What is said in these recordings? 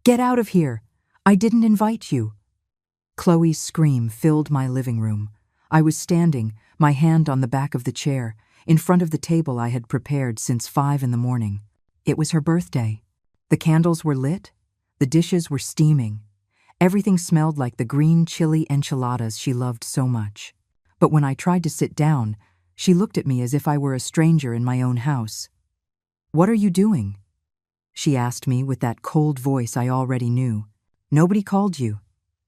"Get out of here! I didn't invite you!" Chloe's scream filled my living room. I was standing, my hand on the back of the chair, in front of the table I had prepared since 5 in the morning. It was her birthday. The candles were lit, the dishes were steaming. Everything smelled like the green chili enchiladas she loved so much. But when I tried to sit down, she looked at me as if I were a stranger in my own house. "What are you doing?" she asked me with that cold voice I already knew. "Nobody called you.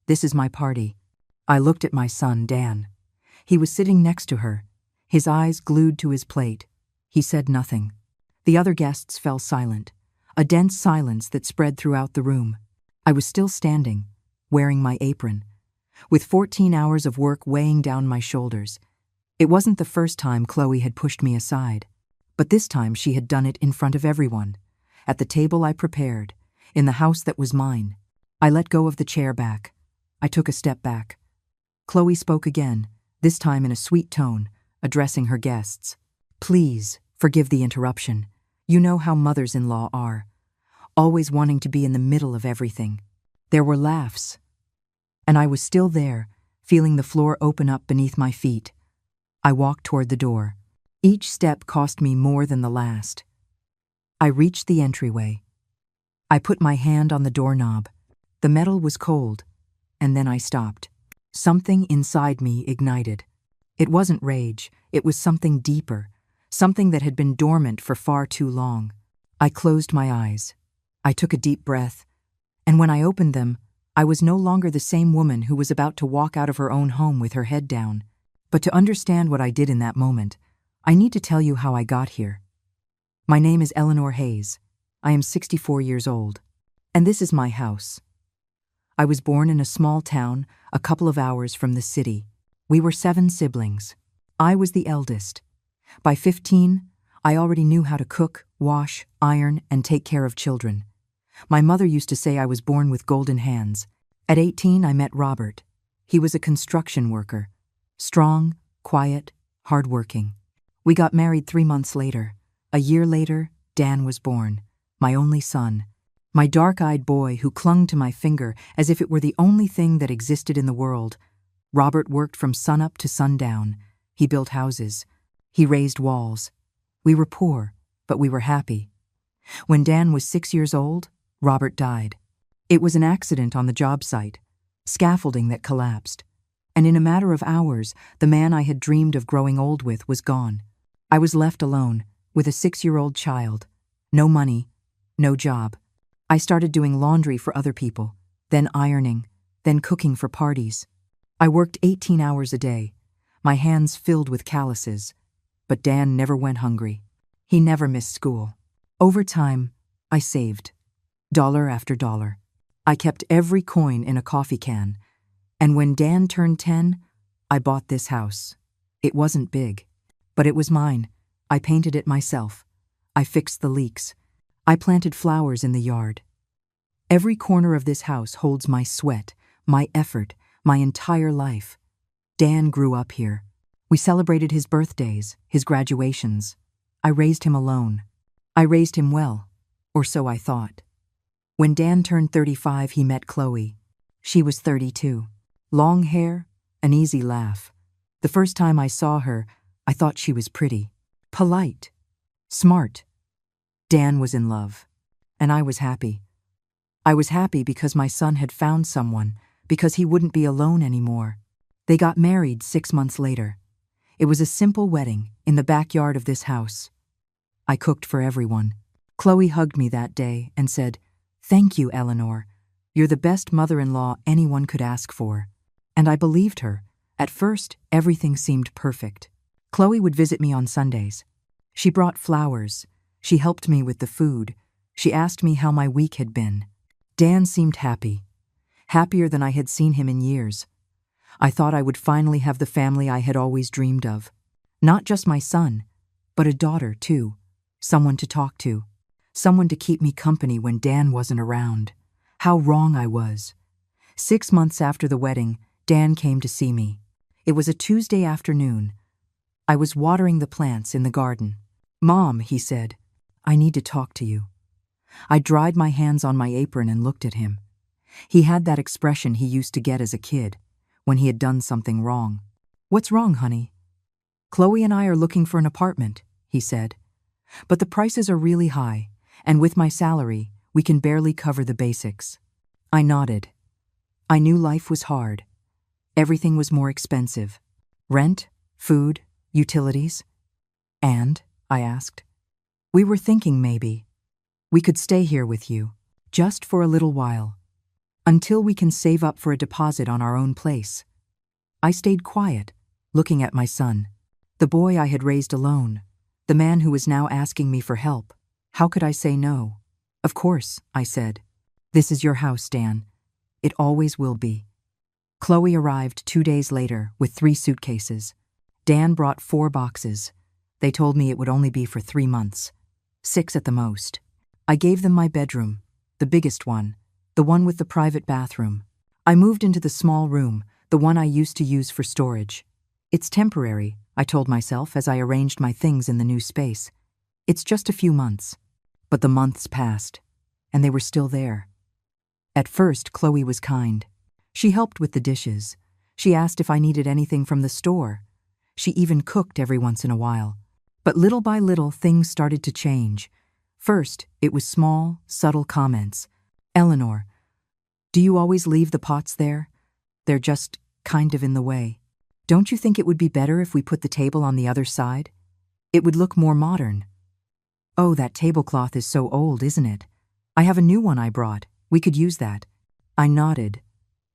This is my party." I looked at my son, Dan. He was sitting next to her, his eyes glued to his plate. He said nothing. The other guests fell silent, a dense silence that spread throughout the room. I was still standing, wearing my apron, with 14 hours of work weighing down my shoulders. It wasn't the first time Chloe had pushed me aside, but this time she had done it in front of everyone, at the table I prepared, in the house that was mine. I let go of the chair back. I took a step back. Chloe spoke again, this time in a sweet tone, addressing her guests. "Please, forgive the interruption. You know how mothers-in-law are, always wanting to be in the middle of everything." There were laughs, and I was still there, feeling the floor open up beneath my feet. I walked toward the door. Each step cost me more than the last. I reached the entryway. I put my hand on the doorknob. The metal was cold, and then I stopped. Something inside me ignited. It wasn't rage, it was something deeper, something that had been dormant for far too long. I closed my eyes. I took a deep breath, and when I opened them, I was no longer the same woman who was about to walk out of her own home with her head down. But to understand what I did in that moment, I need to tell you how I got here. My name is Eleanor Hayes. I am 64 years old, and this is my house. I was born in a small town, a couple of hours from the city. We were 7 siblings. I was the eldest. By 15, I already knew how to cook, wash, iron, and take care of children. My mother used to say I was born with golden hands. At 18, I met Robert. He was a construction worker. Strong, quiet, hardworking. We got married 3 months later. A year later, Dan was born, my only son. My dark-eyed boy who clung to my finger as if it were the only thing that existed in the world. Robert worked from sunup to sundown. He built houses. He raised walls. We were poor, but we were happy. When Dan was 6 years old, Robert died. It was an accident on the job site, scaffolding that collapsed. And in a matter of hours, the man I had dreamed of growing old with was gone. I was left alone, with a 6-year-old child. No money, no job. I started doing laundry for other people, then ironing, then cooking for parties. I worked 18 hours a day, my hands filled with calluses. But Dan never went hungry. He never missed school. Over time, I saved, dollar after dollar. I kept every coin in a coffee can, and when Dan turned 10, I bought this house. It wasn't big, but it was mine. I painted it myself. I fixed the leaks. I planted flowers in the yard. Every corner of this house holds my sweat, my effort, my entire life. Dan grew up here. We celebrated his birthdays, his graduations. I raised him alone. I raised him well, or so I thought. When Dan turned 35, he met Chloe. She was 32. Long hair, an easy laugh. The first time I saw her, I thought she was pretty, polite, smart. Dan was in love, and I was happy. I was happy because my son had found someone, because he wouldn't be alone anymore. They got married 6 months later. It was a simple wedding in the backyard of this house. I cooked for everyone. Chloe hugged me that day and said, "Thank you, Eleanor. You're the best mother-in-law anyone could ask for." And I believed her. At first, everything seemed perfect. Chloe would visit me on Sundays. She brought flowers. She helped me with the food. She asked me how my week had been. Dan seemed happy, happier than I had seen him in years. I thought I would finally have the family I had always dreamed of. Not just my son, but a daughter, too. Someone to talk to. Someone to keep me company when Dan wasn't around. How wrong I was. 6 months after the wedding, Dan came to see me. It was a Tuesday afternoon. I was watering the plants in the garden. "Mom," he said, "I need to talk to you." I dried my hands on my apron and looked at him. He had that expression he used to get as a kid, when he had done something wrong. "What's wrong, honey?" "Chloe and I are looking for an apartment," he said. "But the prices are really high, and with my salary, we can barely cover the basics." I nodded. I knew life was hard. Everything was more expensive. Rent, food, utilities. "And?" I asked. "We were thinking maybe we could stay here with you, just for a little while, until we can save up for a deposit on our own place." I stayed quiet, looking at my son, the boy I had raised alone, the man who was now asking me for help. How could I say no? "Of course," I said. "This is your house, Dan. It always will be." Chloe arrived 2 days later with 3 suitcases. Dan brought 4 boxes. They told me it would only be for 3 months. 6 at the most. I gave them my bedroom, the biggest one, the one with the private bathroom. I moved into the small room, the one I used to use for storage. "It's temporary," I told myself as I arranged my things in the new space. "It's just a few months." But the months passed, and they were still there. At first, Chloe was kind. She helped with the dishes. She asked if I needed anything from the store. She even cooked every once in a while. But little by little, things started to change. First, it was small, subtle comments. "Eleanor, do you always leave the pots there? They're just kind of in the way. Don't you think it would be better if we put the table on the other side? It would look more modern." "Oh, that tablecloth is so old, isn't it? I have a new one I brought. We could use that." I nodded.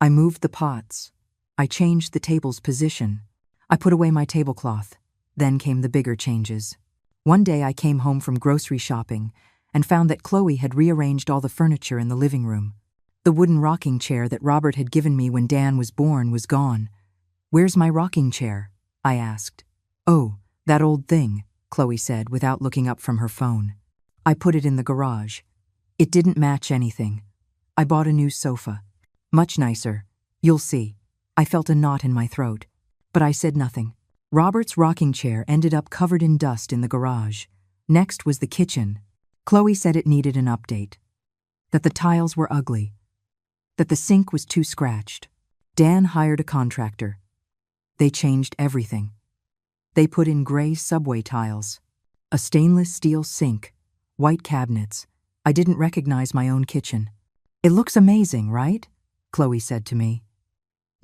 I moved the pots. I changed the table's position. I put away my tablecloth. Then came the bigger changes. One day I came home from grocery shopping and found that Chloe had rearranged all the furniture in the living room. The wooden rocking chair that Robert had given me when Dan was born was gone. "Where's my rocking chair?" I asked. "Oh, that old thing," Chloe said without looking up from her phone. "I put it in the garage. It didn't match anything. I bought a new sofa. Much nicer. You'll see." I felt a knot in my throat, but I said nothing. Robert's rocking chair ended up covered in dust in the garage. Next was the kitchen. Chloe said it needed an update. That the tiles were ugly. That the sink was too scratched. Dan hired a contractor. They changed everything. They put in gray subway tiles, a stainless steel sink, white cabinets. I didn't recognize my own kitchen. "It looks amazing, right?" Chloe said to me.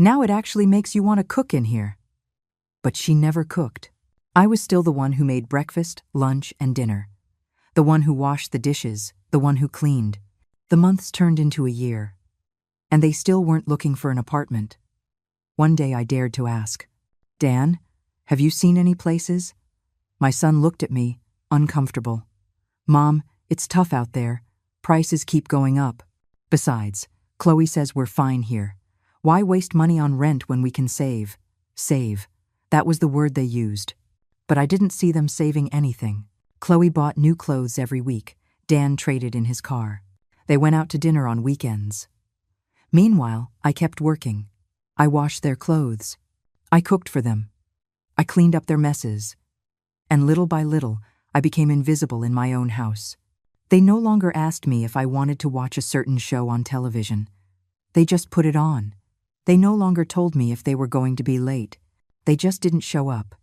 "Now it actually makes you want to cook in here." But she never cooked. I was still the one who made breakfast, lunch, and dinner. The one who washed the dishes, the one who cleaned. The months turned into a year, and they still weren't looking for an apartment. One day I dared to ask, "Dan, have you seen any places?" My son looked at me, uncomfortable. "Mom, it's tough out there. Prices keep going up. Besides, Chloe says we're fine here. Why waste money on rent when we can save?" Save. That was the word they used. But I didn't see them saving anything. Chloe bought new clothes every week. Dan traded in his car. They went out to dinner on weekends. Meanwhile, I kept working. I washed their clothes. I cooked for them. I cleaned up their messes. And little by little, I became invisible in my own house. They no longer asked me if I wanted to watch a certain show on television. They just put it on. They no longer told me if they were going to be late. They just didn't show up.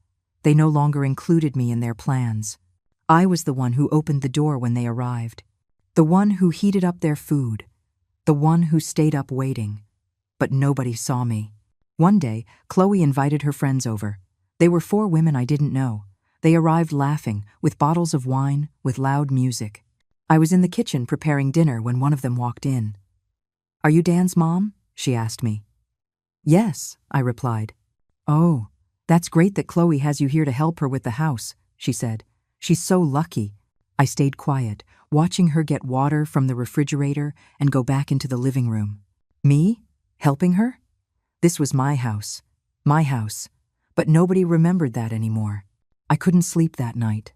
They no longer included me in their plans. I was the one who opened the door when they arrived. The one who heated up their food. The one who stayed up waiting. But nobody saw me. One day, Chloe invited her friends over. They were 4 women I didn't know. They arrived laughing, with bottles of wine, with loud music. I was in the kitchen preparing dinner when one of them walked in. "Are you Dan's mom?" she asked me. "Yes," I replied. "Oh, that's great that Chloe has you here to help her with the house," she said. "She's so lucky." I stayed quiet, watching her get water from the refrigerator and go back into the living room. Me? Helping her? This was my house. My house. But nobody remembered that anymore. I couldn't sleep that night.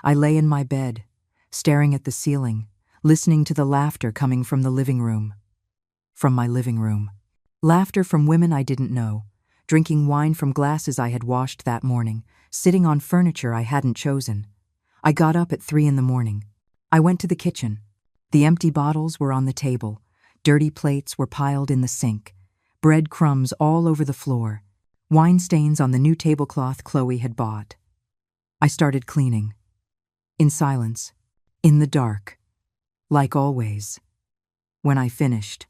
I lay in my bed, staring at the ceiling, listening to the laughter coming from the living room. From my living room. Laughter from women I didn't know, drinking wine from glasses I had washed that morning, sitting on furniture I hadn't chosen. I got up at 3 in the morning. I went to the kitchen. The empty bottles were on the table. Dirty plates were piled in the sink. Bread crumbs all over the floor. Wine stains on the new tablecloth Chloe had bought. I started cleaning. In silence. In the dark. Like always. When I finished,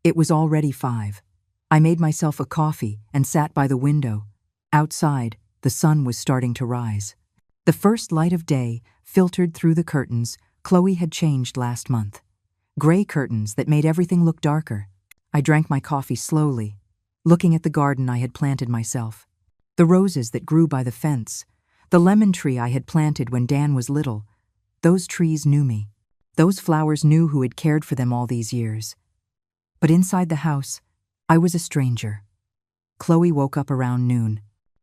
it was already 5. I made myself a coffee and sat by the window. Outside, the sun was starting to rise. The first light of day filtered through the curtains Chloe had changed last month. Gray curtains that made everything look darker. I drank my coffee slowly, looking at the garden I had planted myself. The roses that grew by the fence. The lemon tree I had planted when Dan was little. Those trees knew me. Those flowers knew who had cared for them all these years. But inside the house, I was a stranger. Chloe woke up around noon.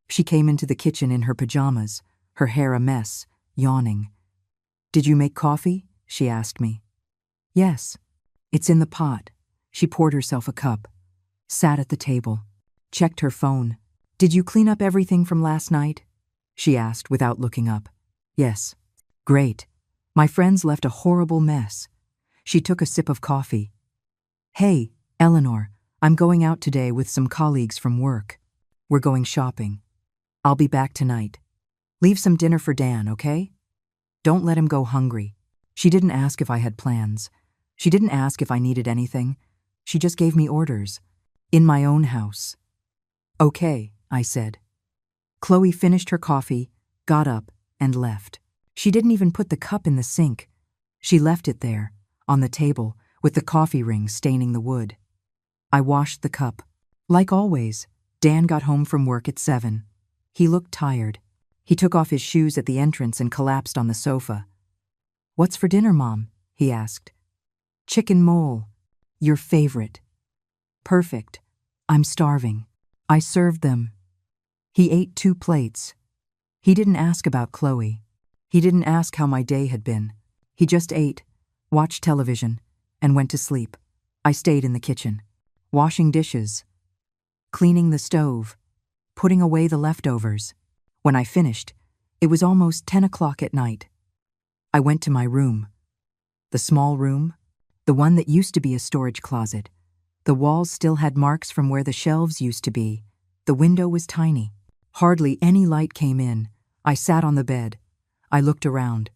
She came into the kitchen in her pajamas, her hair a mess, yawning. "Did you make coffee?" she asked me. "Yes. It's in the pot." She poured herself a cup, sat at the table, checked her phone. "Did you clean up everything from last night?" she asked without looking up. "Yes." "Great. My friends left a horrible mess." She took a sip of coffee. "Hey, Eleanor, I'm going out today with some colleagues from work. We're going shopping. I'll be back tonight. Leave some dinner for Dan, okay? Don't let him go hungry." She didn't ask if I had plans. She didn't ask if I needed anything. She just gave me orders. In my own house. "Okay," I said. Chloe finished her coffee, got up, and left. She didn't even put the cup in the sink. She left it there, on the table, with the coffee ring staining the wood. I washed the cup. Like always, Dan got home from work at 7. He looked tired. He took off his shoes at the entrance and collapsed on the sofa. "What's for dinner, Mom?" he asked. "Chicken mole. Your favorite." "Perfect. I'm starving." I served them. He ate 2 plates. He didn't ask about Chloe. He didn't ask how my day had been. He just ate, watched television, and went to sleep. I stayed in the kitchen, washing dishes, cleaning the stove, putting away the leftovers. When I finished, it was almost 10 o'clock at night. I went to my room. The small room, the one that used to be a storage closet. The walls still had marks from where the shelves used to be. The window was tiny. Hardly any light came in. I sat on the bed. I looked around.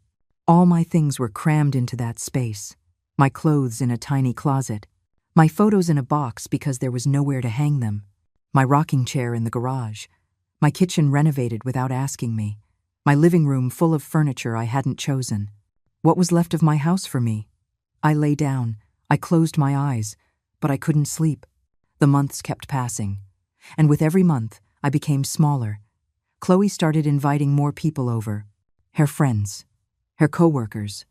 All my things were crammed into that space. My clothes in a tiny closet. My photos in a box because there was nowhere to hang them. My rocking chair in the garage. My kitchen renovated without asking me. My living room full of furniture I hadn't chosen. What was left of my house for me? I lay down. I closed my eyes, but I couldn't sleep. The months kept passing. And with every month, I became smaller. Chloe started inviting more people over. Her friends, her co-workers,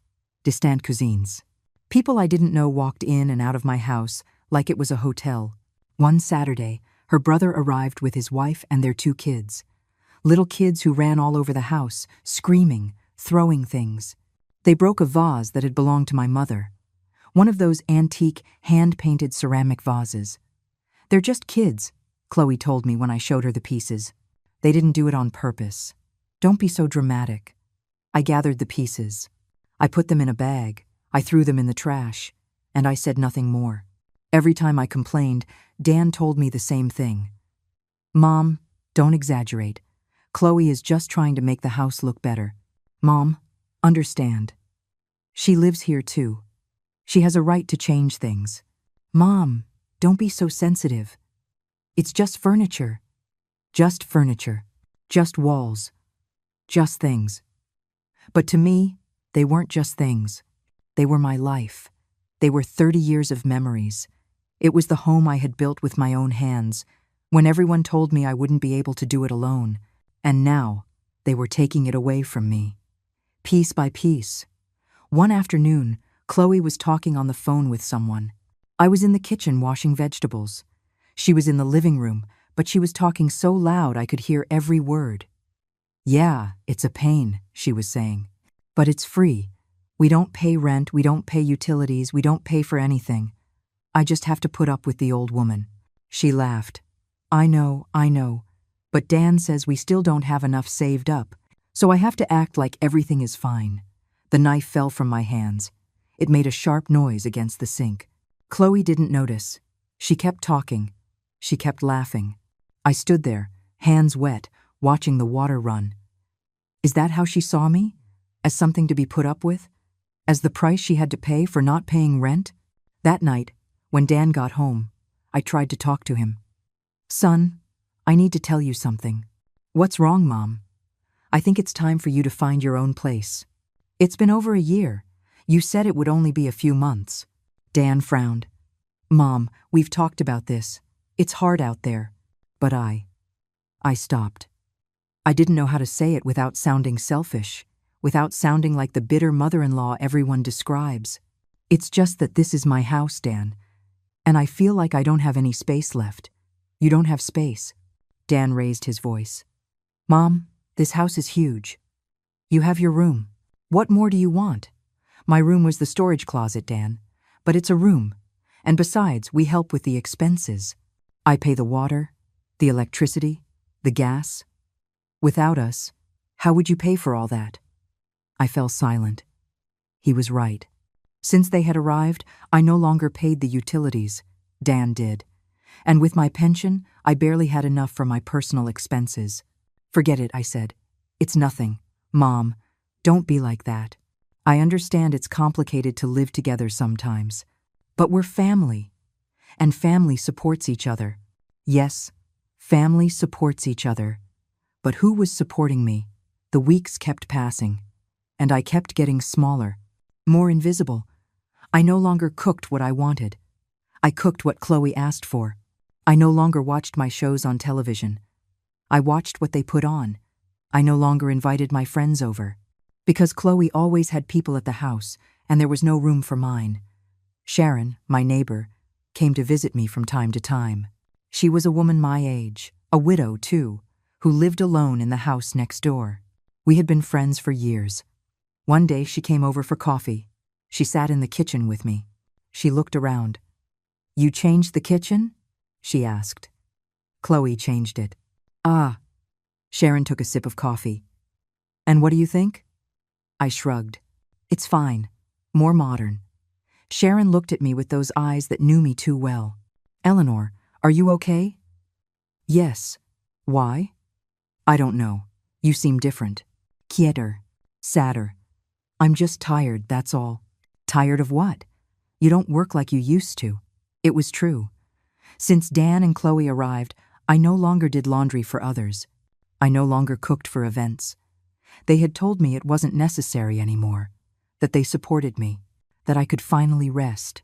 distant cousins. People I didn't know walked in and out of my house like it was a hotel. One Saturday, her brother arrived with his wife and their 2 kids. Little kids who ran all over the house, screaming, throwing things. They broke a vase that had belonged to my mother. One of those antique, hand-painted ceramic vases. "They're just kids," Chloe told me when I showed her the pieces. "They didn't do it on purpose. Don't be so dramatic." I gathered the pieces. I put them in a bag. I threw them in the trash. And I said nothing more. Every time I complained, Dan told me the same thing. "Mom, don't exaggerate. Chloe is just trying to make the house look better. Mom, understand. She lives here too. She has a right to change things. Mom, don't be so sensitive. It's just furniture. Just furniture. Just walls. Just things." But to me, they weren't just things. They were my life. They were 30 years of memories. It was the home I had built with my own hands, when everyone told me I wouldn't be able to do it alone. And now, they were taking it away from me. Piece by piece. One afternoon, Chloe was talking on the phone with someone. I was in the kitchen washing vegetables. She was in the living room, but she was talking so loud I could hear every word. "Yeah, it's a pain," she was saying. "But it's free. We don't pay rent, we don't pay utilities, we don't pay for anything. I just have to put up with the old woman." She laughed. I know, but Dan says we still don't have enough saved up, so I have to act like everything is fine." The knife fell from my hands. It made a sharp noise against the sink. Chloe didn't notice. She kept talking. She kept laughing. I stood there, hands wet, watching the water run. Is that how she saw me? As something to be put up with? As the price she had to pay for not paying rent? That night, when Dan got home, I tried to talk to him. Son, I need to tell you something. What's wrong, Mom? I think it's time for you to find your own place. It's been over a year. You said it would only be a few months. Dan frowned. Mom, we've talked about this. It's hard out there. But I stopped. I didn't know how to say it without sounding selfish, without sounding like the bitter mother-in-law everyone describes. It's just that this is my house, Dan, and I feel like I don't have any space left. You don't have space. Dan raised his voice. Mom, this house is huge. You have your room. What more do you want? My room was the storage closet, Dan, but it's a room. And besides, we help with the expenses. I pay the water, the electricity, the gas. Without us, how would you pay for all that? I fell silent. He was right. Since they had arrived, I no longer paid the utilities. Dan did. And with my pension, I barely had enough for my personal expenses. Forget it, I said. It's nothing. Mom, don't be like that. I understand it's complicated to live together sometimes. But we're family. And family supports each other. Yes, family supports each other. But who was supporting me? The weeks kept passing. And I kept getting smaller, more invisible. I no longer cooked what I wanted. I cooked what Chloe asked for. I no longer watched my shows on television. I watched what they put on. I no longer invited my friends over. Because Chloe always had people at the house, and there was no room for mine. Sharon, my neighbor, came to visit me from time to time. She was a woman my age, a widow too, who lived alone in the house next door. We had been friends for years. One day she came over for coffee. She sat in the kitchen with me. She looked around. You changed the kitchen? She asked. Chloe changed it. Ah. Sharon took a sip of coffee. And what do you think? I shrugged. It's fine. More modern. Sharon looked at me with those eyes that knew me too well. Eleanor, are you okay? Yes. Why? I don't know. You seem different. Quieter. Sadder. I'm just tired, that's all. Tired of what? You don't work like you used to. It was true. Since Dan and Chloe arrived, I no longer did laundry for others. I no longer cooked for events. They had told me it wasn't necessary anymore, that they supported me, that I could finally rest.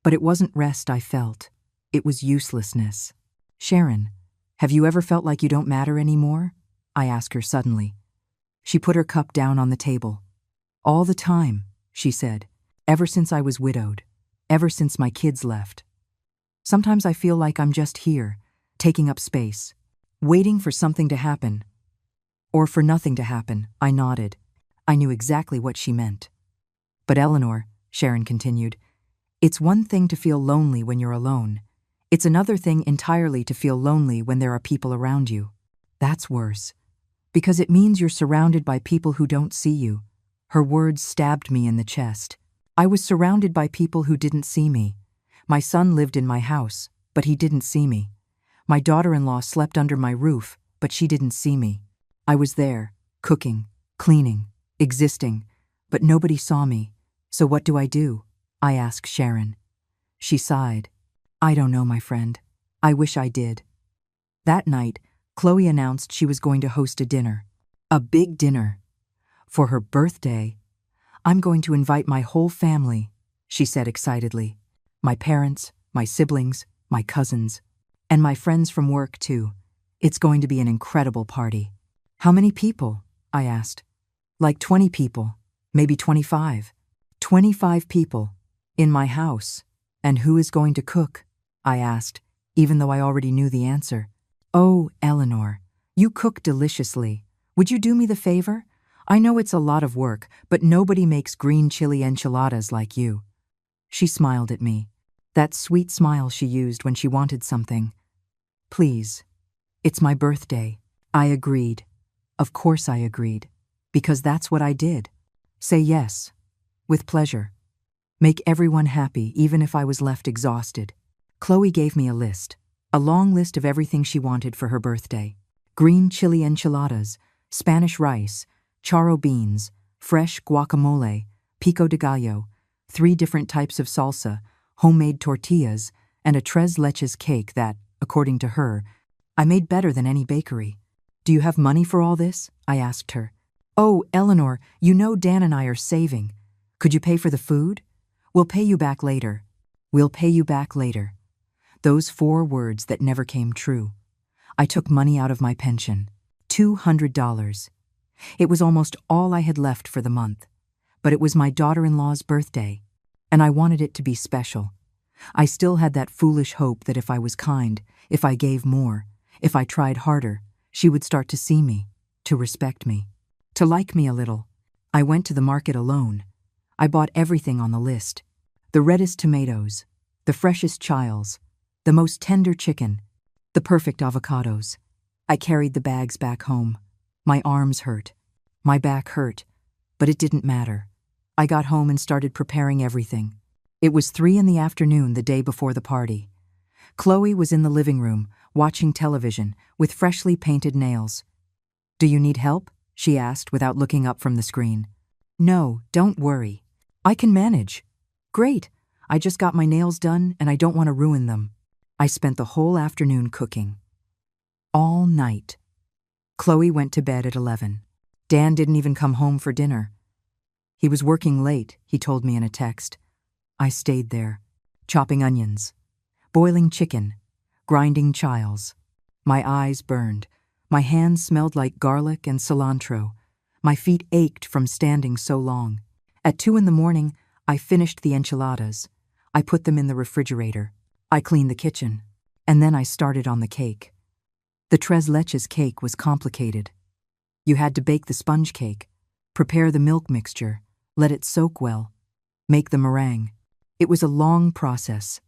But it wasn't rest I felt. It was uselessness. Sharon, have you ever felt like you don't matter anymore? I asked her suddenly. She put her cup down on the table. All the time, she said, ever since I was widowed, ever since my kids left. Sometimes I feel like I'm just here, taking up space, waiting for something to happen. Or for nothing to happen, I nodded. I knew exactly what she meant. But Eleanor, Sharon continued, it's one thing to feel lonely when you're alone. It's another thing entirely to feel lonely when there are people around you. That's worse. Because it means you're surrounded by people who don't see you. Her words stabbed me in the chest. I was surrounded by people who didn't see me. My son lived in my house, but he didn't see me. My daughter-in-law slept under my roof, but she didn't see me. I was there, cooking, cleaning, existing, but nobody saw me. So what do I do? I asked Sharon. She sighed. I don't know, my friend. I wish I did. That night, Chloe announced she was going to host a dinner. A big dinner. For her birthday. I'm going to invite my whole family, she said excitedly. My parents, my siblings, my cousins, and my friends from work too. It's going to be an incredible party. How many people? I asked. Like 20 people, maybe 25. 25 people, in my house. And who is going to cook? I asked, even though I already knew the answer. Oh, Eleanor, you cook deliciously. Would you do me the favor? I know it's a lot of work, but nobody makes green chili enchiladas like you. She smiled at me, that sweet smile she used when she wanted something. Please. It's my birthday. I agreed. Of course I agreed. Because that's what I did. Say yes. With pleasure. Make everyone happy, even if I was left exhausted. Chloe gave me a list. A long list of everything she wanted for her birthday. Green chili enchiladas, Spanish rice, charro beans, fresh guacamole, pico de gallo, 3 different types of salsa, homemade tortillas, and a tres leches cake that, according to her, I made better than any bakery. Do you have money for all this? I asked her. Oh, Eleanor, you know Dan and I are saving. Could you pay for the food? We'll pay you back later. We'll pay you back later. Those 4 words that never came true. I took money out of my pension. $200. It was almost all I had left for the month. But it was my daughter-in-law's birthday, and I wanted it to be special. I still had that foolish hope that if I was kind, if I gave more, if I tried harder, she would start to see me, to respect me, to like me a little. I went to the market alone. I bought everything on the list. The reddest tomatoes, the freshest chiles, the most tender chicken, the perfect avocados. I carried the bags back home. My arms hurt. My back hurt. But it didn't matter. I got home and started preparing everything. It was 3 in the afternoon the day before the party. Chloe was in the living room, watching television, with freshly painted nails. Do you need help? She asked without looking up from the screen. No, don't worry. I can manage. Great. I just got my nails done and I don't want to ruin them. I spent the whole afternoon cooking. All night. Chloe went to bed at 11. Dan didn't even come home for dinner. He was working late, he told me in a text. I stayed there, chopping onions, boiling chicken, grinding chiles. My eyes burned. My hands smelled like garlic and cilantro. My feet ached from standing so long. At 2 in the morning, I finished the enchiladas. I put them in the refrigerator. I cleaned the kitchen. And then I started on the cake. The tres leches cake was complicated. You had to bake the sponge cake, prepare the milk mixture, let it soak well, make the meringue. It was a long process,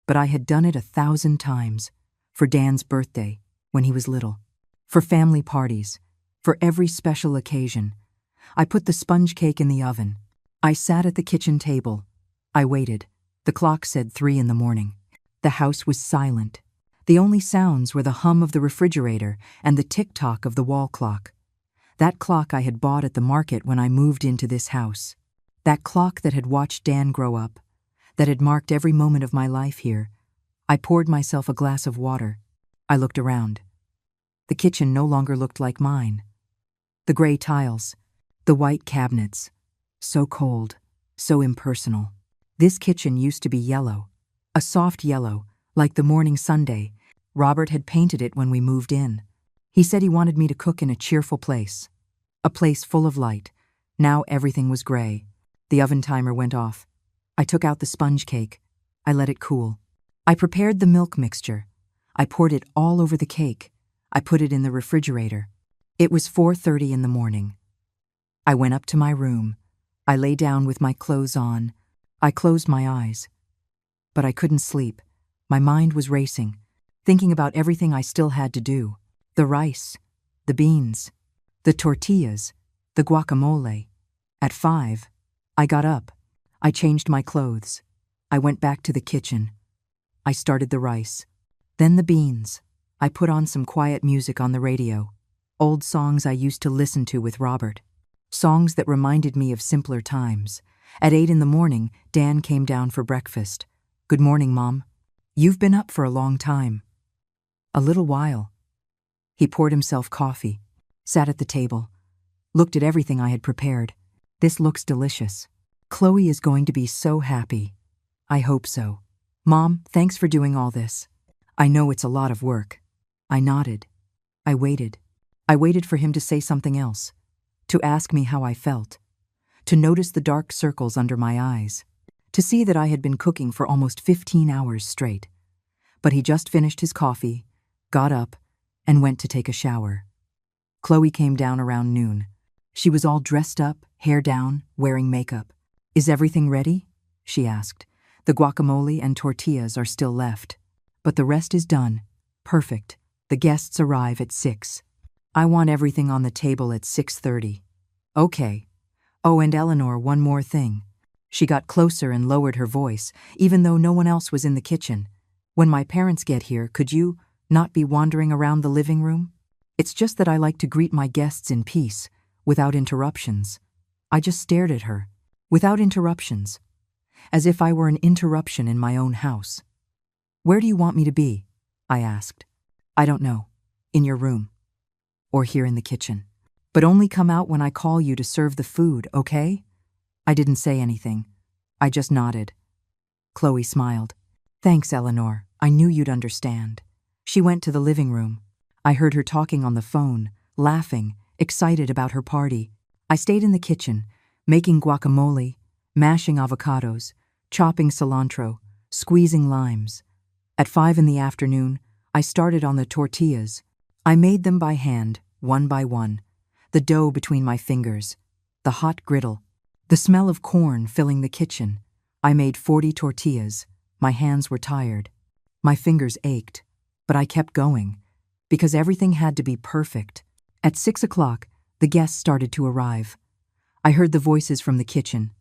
but I had done it 1,000 times, for Dan's birthday, when he was little, for family parties, for every special occasion. I put the sponge cake in the oven. I sat at the kitchen table. I waited. The clock said 3 in the morning. The house was silent. The only sounds were the hum of the refrigerator and the tick-tock of the wall clock. That clock I had bought at the market when I moved into this house. That clock that had watched Dan grow up, that had marked every moment of my life here. I poured myself a glass of water. I looked around. The kitchen no longer looked like mine. The gray tiles, the white cabinets, so cold, so impersonal. This kitchen used to be yellow, a soft yellow, like the morning Sunday. Robert had painted it when we moved in. He said he wanted me to cook in a cheerful place, a place full of light. Now everything was gray. The oven timer went off. I took out the sponge cake. I let it cool. I prepared the milk mixture. I poured it all over the cake. I put it in the refrigerator. It was 4:30 in the morning. I went up to my room. I lay down with my clothes on. I closed my eyes. But I couldn't sleep. My mind was racing, thinking about everything I still had to do. The rice, the beans, the tortillas, the guacamole. At 5, I got up. I changed my clothes. I went back to the kitchen. I started the rice. Then the beans. I put on some quiet music on the radio. Old songs I used to listen to with Robert. Songs that reminded me of simpler times. At 8 in the morning, Dan came down for breakfast. Good morning, Mom. You've been up for a long time. A little while. He poured himself coffee, sat at the table, looked at everything I had prepared. This looks delicious. Chloe is going to be so happy. I hope so. Mom, thanks for doing all this. I know it's a lot of work. I nodded. I waited. I waited for him to say something else, to ask me how I felt, to notice the dark circles under my eyes, to see that I had been cooking for almost 15 hours straight. But he just finished his coffee, got up, and went to take a shower. Chloe came down around noon. She was all dressed up, hair down, wearing makeup. Is everything ready? She asked. The guacamole and tortillas are still left. But the rest is done. Perfect. The guests arrive at 6. I want everything on the table at 6:30. Okay. Oh, and Eleanor, one more thing. She got closer and lowered her voice, even though no one else was in the kitchen. When my parents get here, could you not be wandering around the living room? It's just that I like to greet my guests in peace, without interruptions. I just stared at her, without interruptions, as if I were an interruption in my own house. Where do you want me to be? I asked. I don't know. In your room. Or here in the kitchen. But only come out when I call you to serve the food, okay? I didn't say anything. I just nodded. Chloe smiled. Thanks, Eleanor. I knew you'd understand. She went to the living room. I heard her talking on the phone, laughing, excited about her party. I stayed in the kitchen, making guacamole, mashing avocados, chopping cilantro, squeezing limes. At 5 in the afternoon, I started on the tortillas. I made them by hand, one by one, the dough between my fingers, the hot griddle, the smell of corn filling the kitchen. I made 40 tortillas. My hands were tired. My fingers ached, but I kept going, because everything had to be perfect. At 6 o'clock, the guests started to arrive. I heard the voices from the kitchen,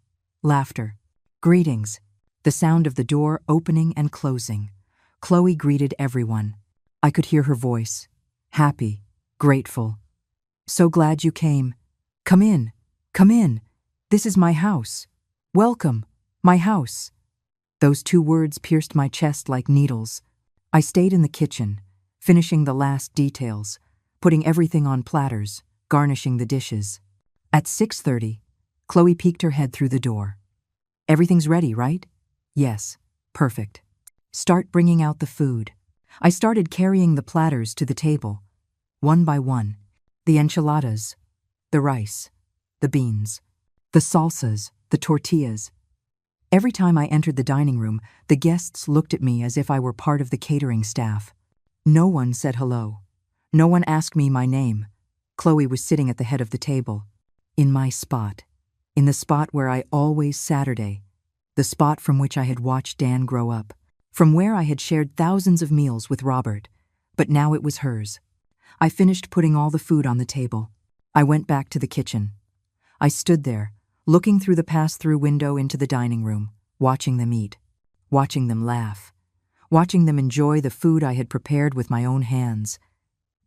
laughter, greetings, the sound of the door opening and closing. Chloe greeted everyone. I could hear her voice, happy, grateful. So glad you came. Come in, come in. This is my house. Welcome, my house. Those 2 words pierced my chest like needles. I stayed in the kitchen, finishing the last details, putting everything on platters, garnishing the dishes. At 6:30, Chloe peeked her head through the door. Everything's ready, right? Yes, perfect. Start bringing out the food. I started carrying the platters to the table, one by one. The enchiladas, the rice, the beans, the salsas, the tortillas. Every time I entered the dining room, the guests looked at me as if I were part of the catering staff. No one said hello. No one asked me my name. Chloe was sitting at the head of the table, in my spot, in the spot where I always Saturday, the spot from which I had watched Dan grow up, from where I had shared thousands of meals with Robert, but now it was hers. I finished putting all the food on the table. I went back to the kitchen. I stood there, looking through the pass-through window into the dining room, watching them eat, watching them laugh, watching them enjoy the food I had prepared with my own hands.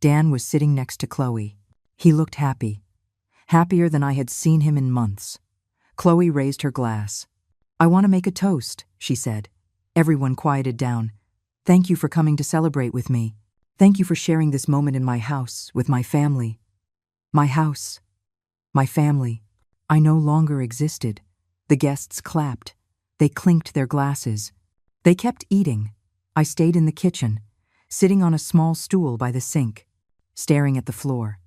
Dan was sitting next to Chloe. He looked happy, happier than I had seen him in months. Chloe raised her glass. I want to make a toast, she said. Everyone quieted down. Thank you for coming to celebrate with me. Thank you for sharing this moment in my house, with my family. My house. My family. I no longer existed. The guests clapped. They clinked their glasses. They kept eating. I stayed in the kitchen, sitting on a small stool by the sink, staring at the floor.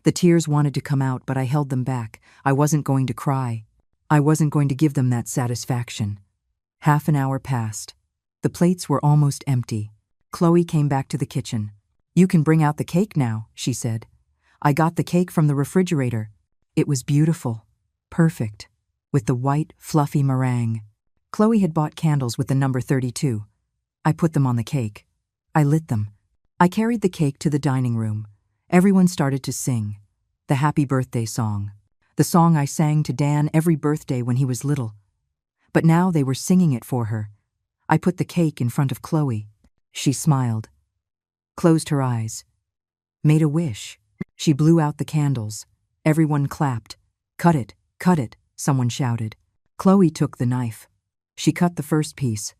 The tears wanted to come out, but I held them back. I wasn't going to cry. I wasn't going to give them that satisfaction. Half an hour passed. The plates were almost empty. Chloe came back to the kitchen. You can bring out the cake now, she said. I got the cake from the refrigerator. It was beautiful, perfect, with the white, fluffy meringue. Chloe had bought candles with the number 32. I put them on the cake. I lit them. I carried the cake to the dining room. Everyone started to sing. The happy birthday song. The song I sang to Dan every birthday when he was little. But now they were singing it for her. I put the cake in front of Chloe. She smiled, closed her eyes, made a wish. She blew out the candles. Everyone clapped. Cut it, someone shouted. Chloe took the knife. She cut the first piece.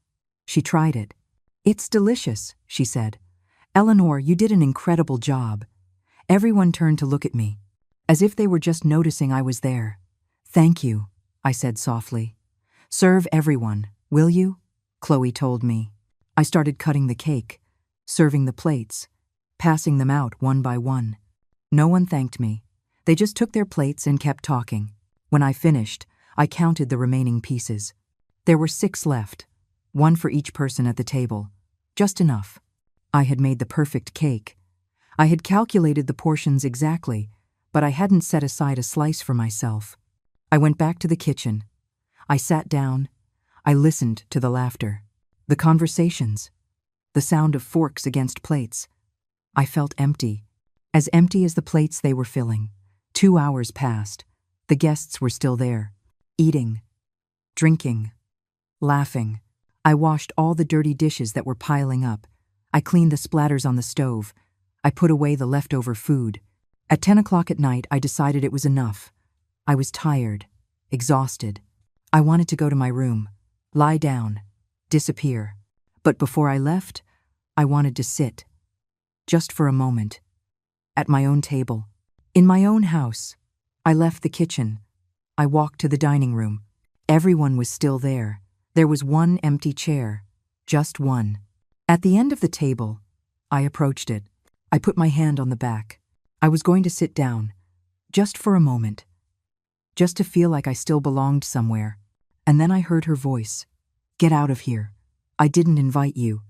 She tried it. It's delicious, she said. Eleanor, you did an incredible job. Everyone turned to look at me, as if they were just noticing I was there. Thank you, I said softly. Serve everyone, will you? Chloe told me. I started cutting the cake, serving the plates, passing them out one by one. No one thanked me. They just took their plates and kept talking. When I finished, I counted the remaining pieces. There were 6 left, 1 for each person at the table. Just enough. I had made the perfect cake. I had calculated the portions exactly, but I hadn't set aside a slice for myself. I went back to the kitchen. I sat down. I listened to the laughter, the conversations, the sound of forks against plates. I felt empty as the plates they were filling. 2 hours passed. The guests were still there, eating, drinking, laughing. I washed all the dirty dishes that were piling up. I cleaned the splatters on the stove. I put away the leftover food. At 10 o'clock at night, I decided it was enough. I was tired, exhausted. I wanted to go to my room, lie down, disappear. But before I left, I wanted to sit, just for a moment, at my own table, in my own house. I left the kitchen. I walked to the dining room. Everyone was still there. There was one empty chair, just one. At the end of the table, I approached it. I put my hand on the back. I was going to sit down, just for a moment, just to feel like I still belonged somewhere. And then I heard her voice. "Get out of here. I didn't invite you."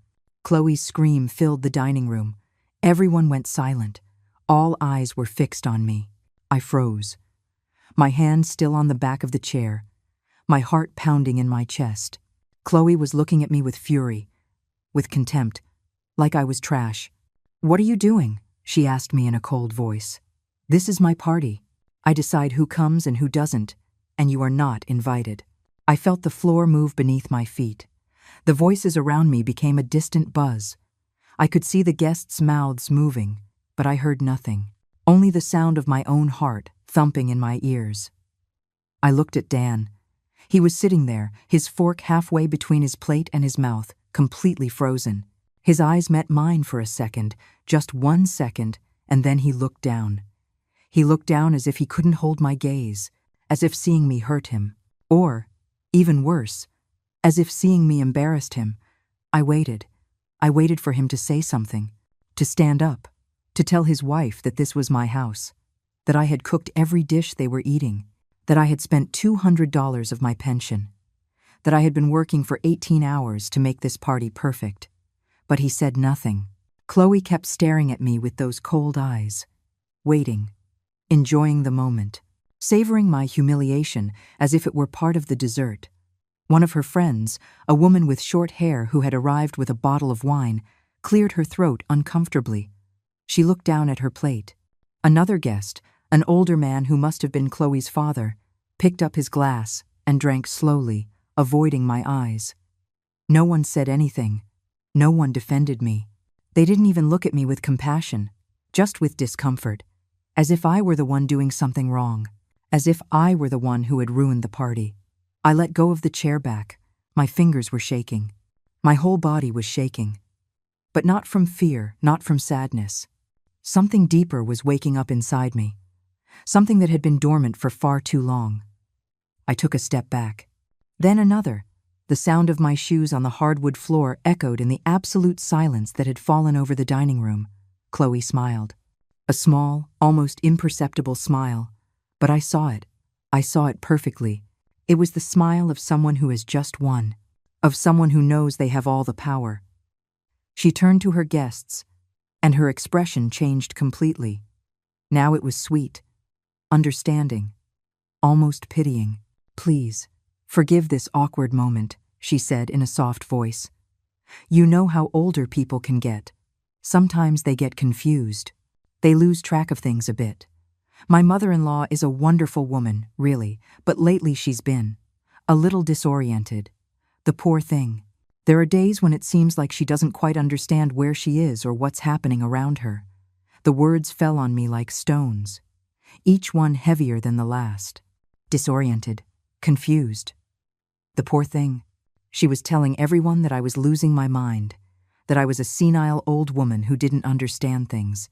Chloe's scream filled the dining room. Everyone went silent. All eyes were fixed on me. I froze, my hand still on the back of the chair, my heart pounding in my chest. Chloe was looking at me with fury, with contempt, like I was trash. "What are you doing?" she asked me in a cold voice. "This is my party. I decide who comes and who doesn't, and you are not invited." I felt the floor move beneath my feet. The voices around me became a distant buzz. I could see the guests' mouths moving, but I heard nothing, only the sound of my own heart thumping in my ears. I looked at Dan. He was sitting there, his fork halfway between his plate and his mouth, completely frozen. His eyes met mine for a second, just 1 second, and then he looked down. He looked down as if he couldn't hold my gaze, as if seeing me hurt him. Or, even worse, as if seeing me embarrassed him. I waited. I waited for him to say something, to stand up, to tell his wife that this was my house, that I had cooked every dish they were eating, that I had spent $200 of my pension, that I had been working for 18 hours to make this party perfect. But he said nothing. Chloe kept staring at me with those cold eyes, waiting, enjoying the moment, savoring my humiliation as if it were part of the dessert. One of her friends, a woman with short hair who had arrived with a bottle of wine, cleared her throat uncomfortably. She looked down at her plate. Another guest, an older man who must have been Chloe's father, picked up his glass and drank slowly, avoiding my eyes. No one said anything. No one defended me. They didn't even look at me with compassion, just with discomfort, as if I were the one doing something wrong, as if I were the one who had ruined the party. I let go of the chair back. My fingers were shaking. My whole body was shaking. But not from fear, not from sadness. Something deeper was waking up inside me. Something that had been dormant for far too long. I took a step back. Then another. The sound of my shoes on the hardwood floor echoed in the absolute silence that had fallen over the dining room. Chloe smiled. A small, almost imperceptible smile. But I saw it. I saw it perfectly. It was the smile of someone who has just won, of someone who knows they have all the power. She turned to her guests, and her expression changed completely. Now it was sweet, understanding, almost pitying. "Please, forgive this awkward moment," she said in a soft voice. "You know how older people can get. Sometimes they get confused. They lose track of things a bit. My mother-in-law is a wonderful woman, really, but lately she's been a little disoriented. The poor thing. There are days when it seems like she doesn't quite understand where she is or what's happening around her." The words fell on me like stones, each one heavier than the last. Disoriented, confused. The poor thing. She was telling everyone that I was losing my mind, that I was a senile old woman who didn't understand things.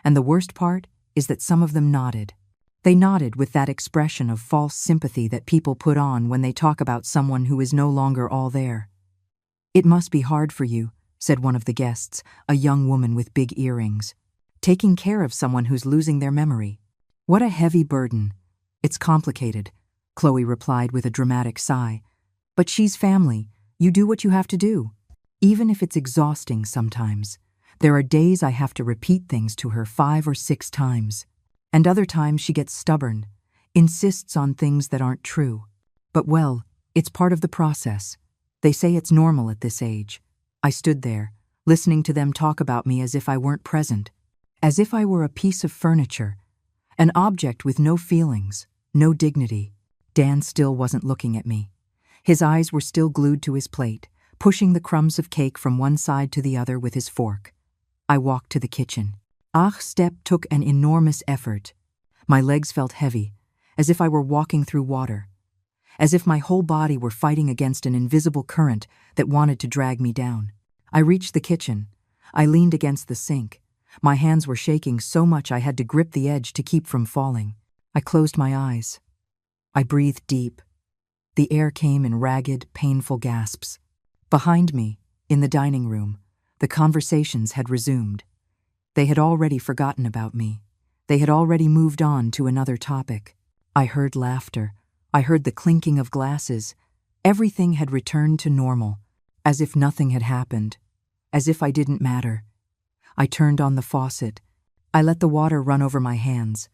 And the worst part is that some of them nodded. They nodded with that expression of false sympathy that people put on when they talk about someone who is no longer all there. "It must be hard for you," said one of the guests, a young woman with big earrings. "Taking care of someone who's losing their memory. What a heavy burden." "It's complicated," Chloe replied with a dramatic sigh. "But she's family. You do what you have to do. Even if it's exhausting sometimes. There are days I have to repeat things to her 5 or 6 times. And other times she gets stubborn, insists on things that aren't true. But well, it's part of the process. They say it's normal at this age." I stood there, listening to them talk about me as if I weren't present, as if I were a piece of furniture, an object with no feelings, no dignity. Dan still wasn't looking at me. His eyes were still glued to his plate, pushing the crumbs of cake from one side to the other with his fork. I walked to the kitchen. Each step took an enormous effort. My legs felt heavy, as if I were walking through water, as if my whole body were fighting against an invisible current that wanted to drag me down. I reached the kitchen. I leaned against the sink. My hands were shaking so much I had to grip the edge to keep from falling. I closed my eyes. I breathed deep. The air came in ragged, painful gasps. Behind me, in the dining room, the conversations had resumed. They had already forgotten about me. They had already moved on to another topic. I heard laughter. I heard the clinking of glasses. Everything had returned to normal, as if nothing had happened, as if I didn't matter. I turned on the faucet. I let the water run over my hands.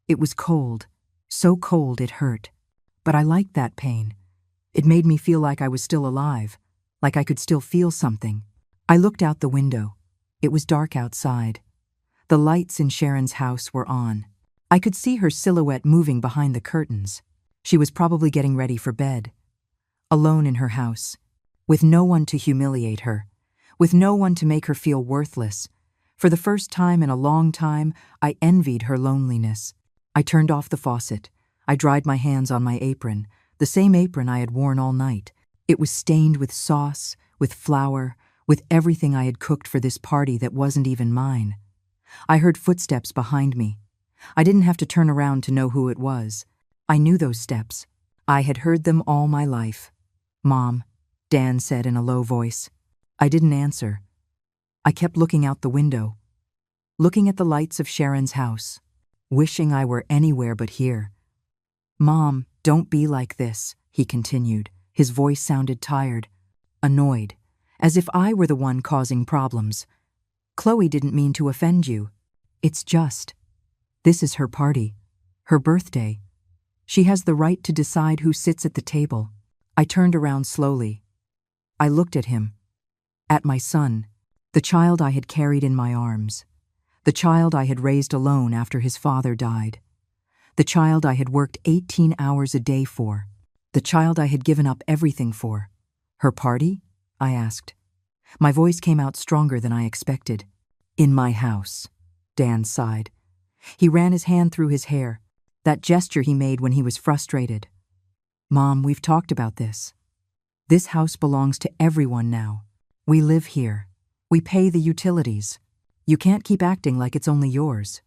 It was cold, so cold it hurt. But I liked that pain. It made me feel like I was still alive, like I could still feel something. I looked out the window. It was dark outside. The lights in Sharon's house were on. I could see her silhouette moving behind the curtains. She was probably getting ready for bed. Alone in her house, with no one to humiliate her, with no one to make her feel worthless. For the first time in a long time, I envied her loneliness. I turned off the faucet. I dried my hands on my apron, the same apron I had worn all night. It was stained with sauce, with flour, with everything I had cooked for this party that wasn't even mine. I heard footsteps behind me. I didn't have to turn around to know who it was. I knew those steps. I had heard them all my life. "Mom," Dan said in a low voice. I didn't answer. I kept looking out the window, looking at the lights of Sharon's house, wishing I were anywhere but here. "Mom, don't be like this," he continued. His voice sounded tired, annoyed, as if I were the one causing problems. "Chloe didn't mean to offend you. It's just, this is her party, her birthday. She has the right to decide who sits at the table." I turned around slowly. I looked at him, at my son, the child I had carried in my arms, the child I had raised alone after his father died, the child I had worked 18 hours a day for, the child I had given up everything for. "Her party?" I asked. My voice came out stronger than I expected. "In my house," Dan sighed. He ran his hand through his hair, that gesture he made when he was frustrated. "Mom, we've talked about this. This house belongs to everyone now. We live here. We pay the utilities. You can't keep acting like it's only yours.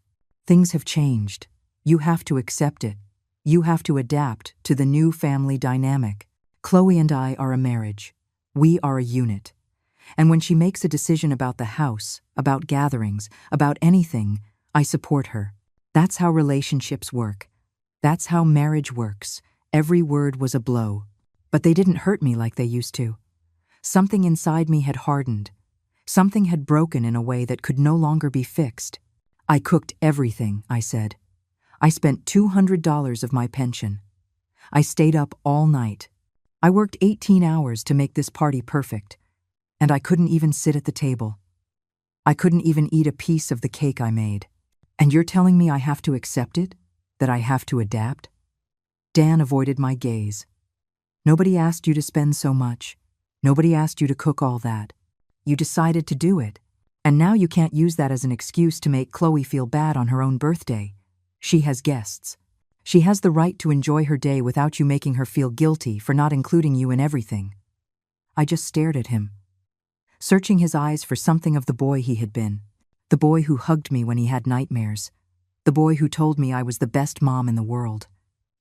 Things have changed. You have to accept it. You have to adapt to the new family dynamic. Chloe and I are a marriage. We are a unit. And when she makes a decision about the house, about gatherings, about anything, I support her. That's how relationships work. That's how marriage works." Every word was a blow, but they didn't hurt me like they used to. Something inside me had hardened. Something had broken in a way that could no longer be fixed. "I cooked everything," I said. "I spent $200 of my pension. I stayed up all night. I worked 18 hours to make this party perfect, and I couldn't even sit at the table. I couldn't even eat a piece of the cake I made. And you're telling me I have to accept it? That I have to adapt?" Dan avoided my gaze. "Nobody asked you to spend so much. Nobody asked you to cook all that. You decided to do it. And now you can't use that as an excuse to make Chloe feel bad on her own birthday. She has guests. She has the right to enjoy her day without you making her feel guilty for not including you in everything." I just stared at him, searching his eyes for something of the boy he had been, the boy who hugged me when he had nightmares, the boy who told me I was the best mom in the world,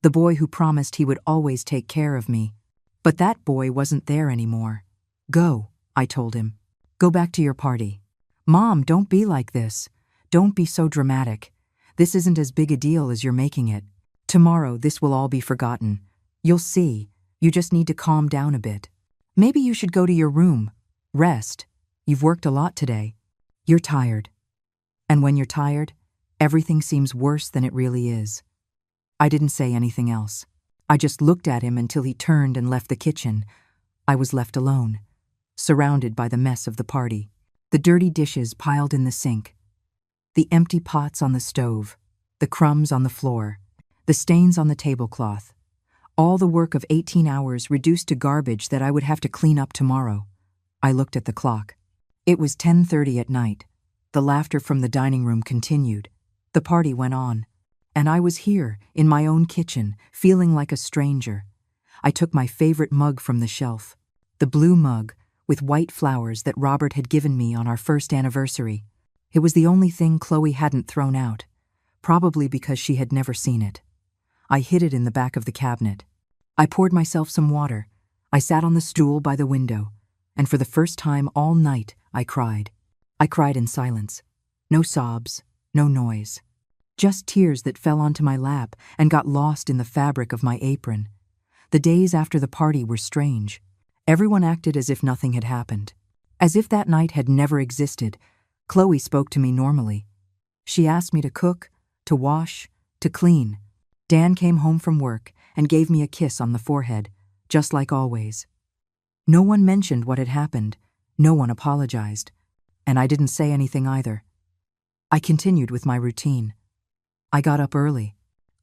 the boy who promised he would always take care of me. But that boy wasn't there anymore. "Go," I told him. "Go back to your party." "Mom, don't be like this. Don't be so dramatic. This isn't as big a deal as you're making it. Tomorrow this will all be forgotten. You'll see. You just need to calm down a bit. Maybe you should go to your room. Rest. You've worked a lot today. You're tired. And when you're tired, everything seems worse than it really is." I didn't say anything else. I just looked at him until he turned and left the kitchen. I was left alone, surrounded by the mess of the party. The dirty dishes piled in the sink, the empty pots on the stove, the crumbs on the floor, the stains on the tablecloth. All the work of 18 hours reduced to garbage that I would have to clean up tomorrow. I looked at the clock. It was 10:30 at night. The laughter from the dining room continued. The party went on. And I was here, in my own kitchen, feeling like a stranger. I took my favorite mug from the shelf. The blue mug, with white flowers that Robert had given me on our first anniversary. It was the only thing Chloe hadn't thrown out, probably because she had never seen it. I hid it in the back of the cabinet. I poured myself some water. I sat on the stool by the window, and for the first time all night, I cried. I cried in silence. No sobs, no noise. Just tears that fell onto my lap and got lost in the fabric of my apron. The days after the party were strange. Everyone acted as if nothing had happened. As if that night had never existed. Chloe spoke to me normally. She asked me to cook, to wash, to clean. Dan came home from work and gave me a kiss on the forehead, just like always. No one mentioned what had happened. No one apologized. And I didn't say anything either. I continued with my routine. I got up early.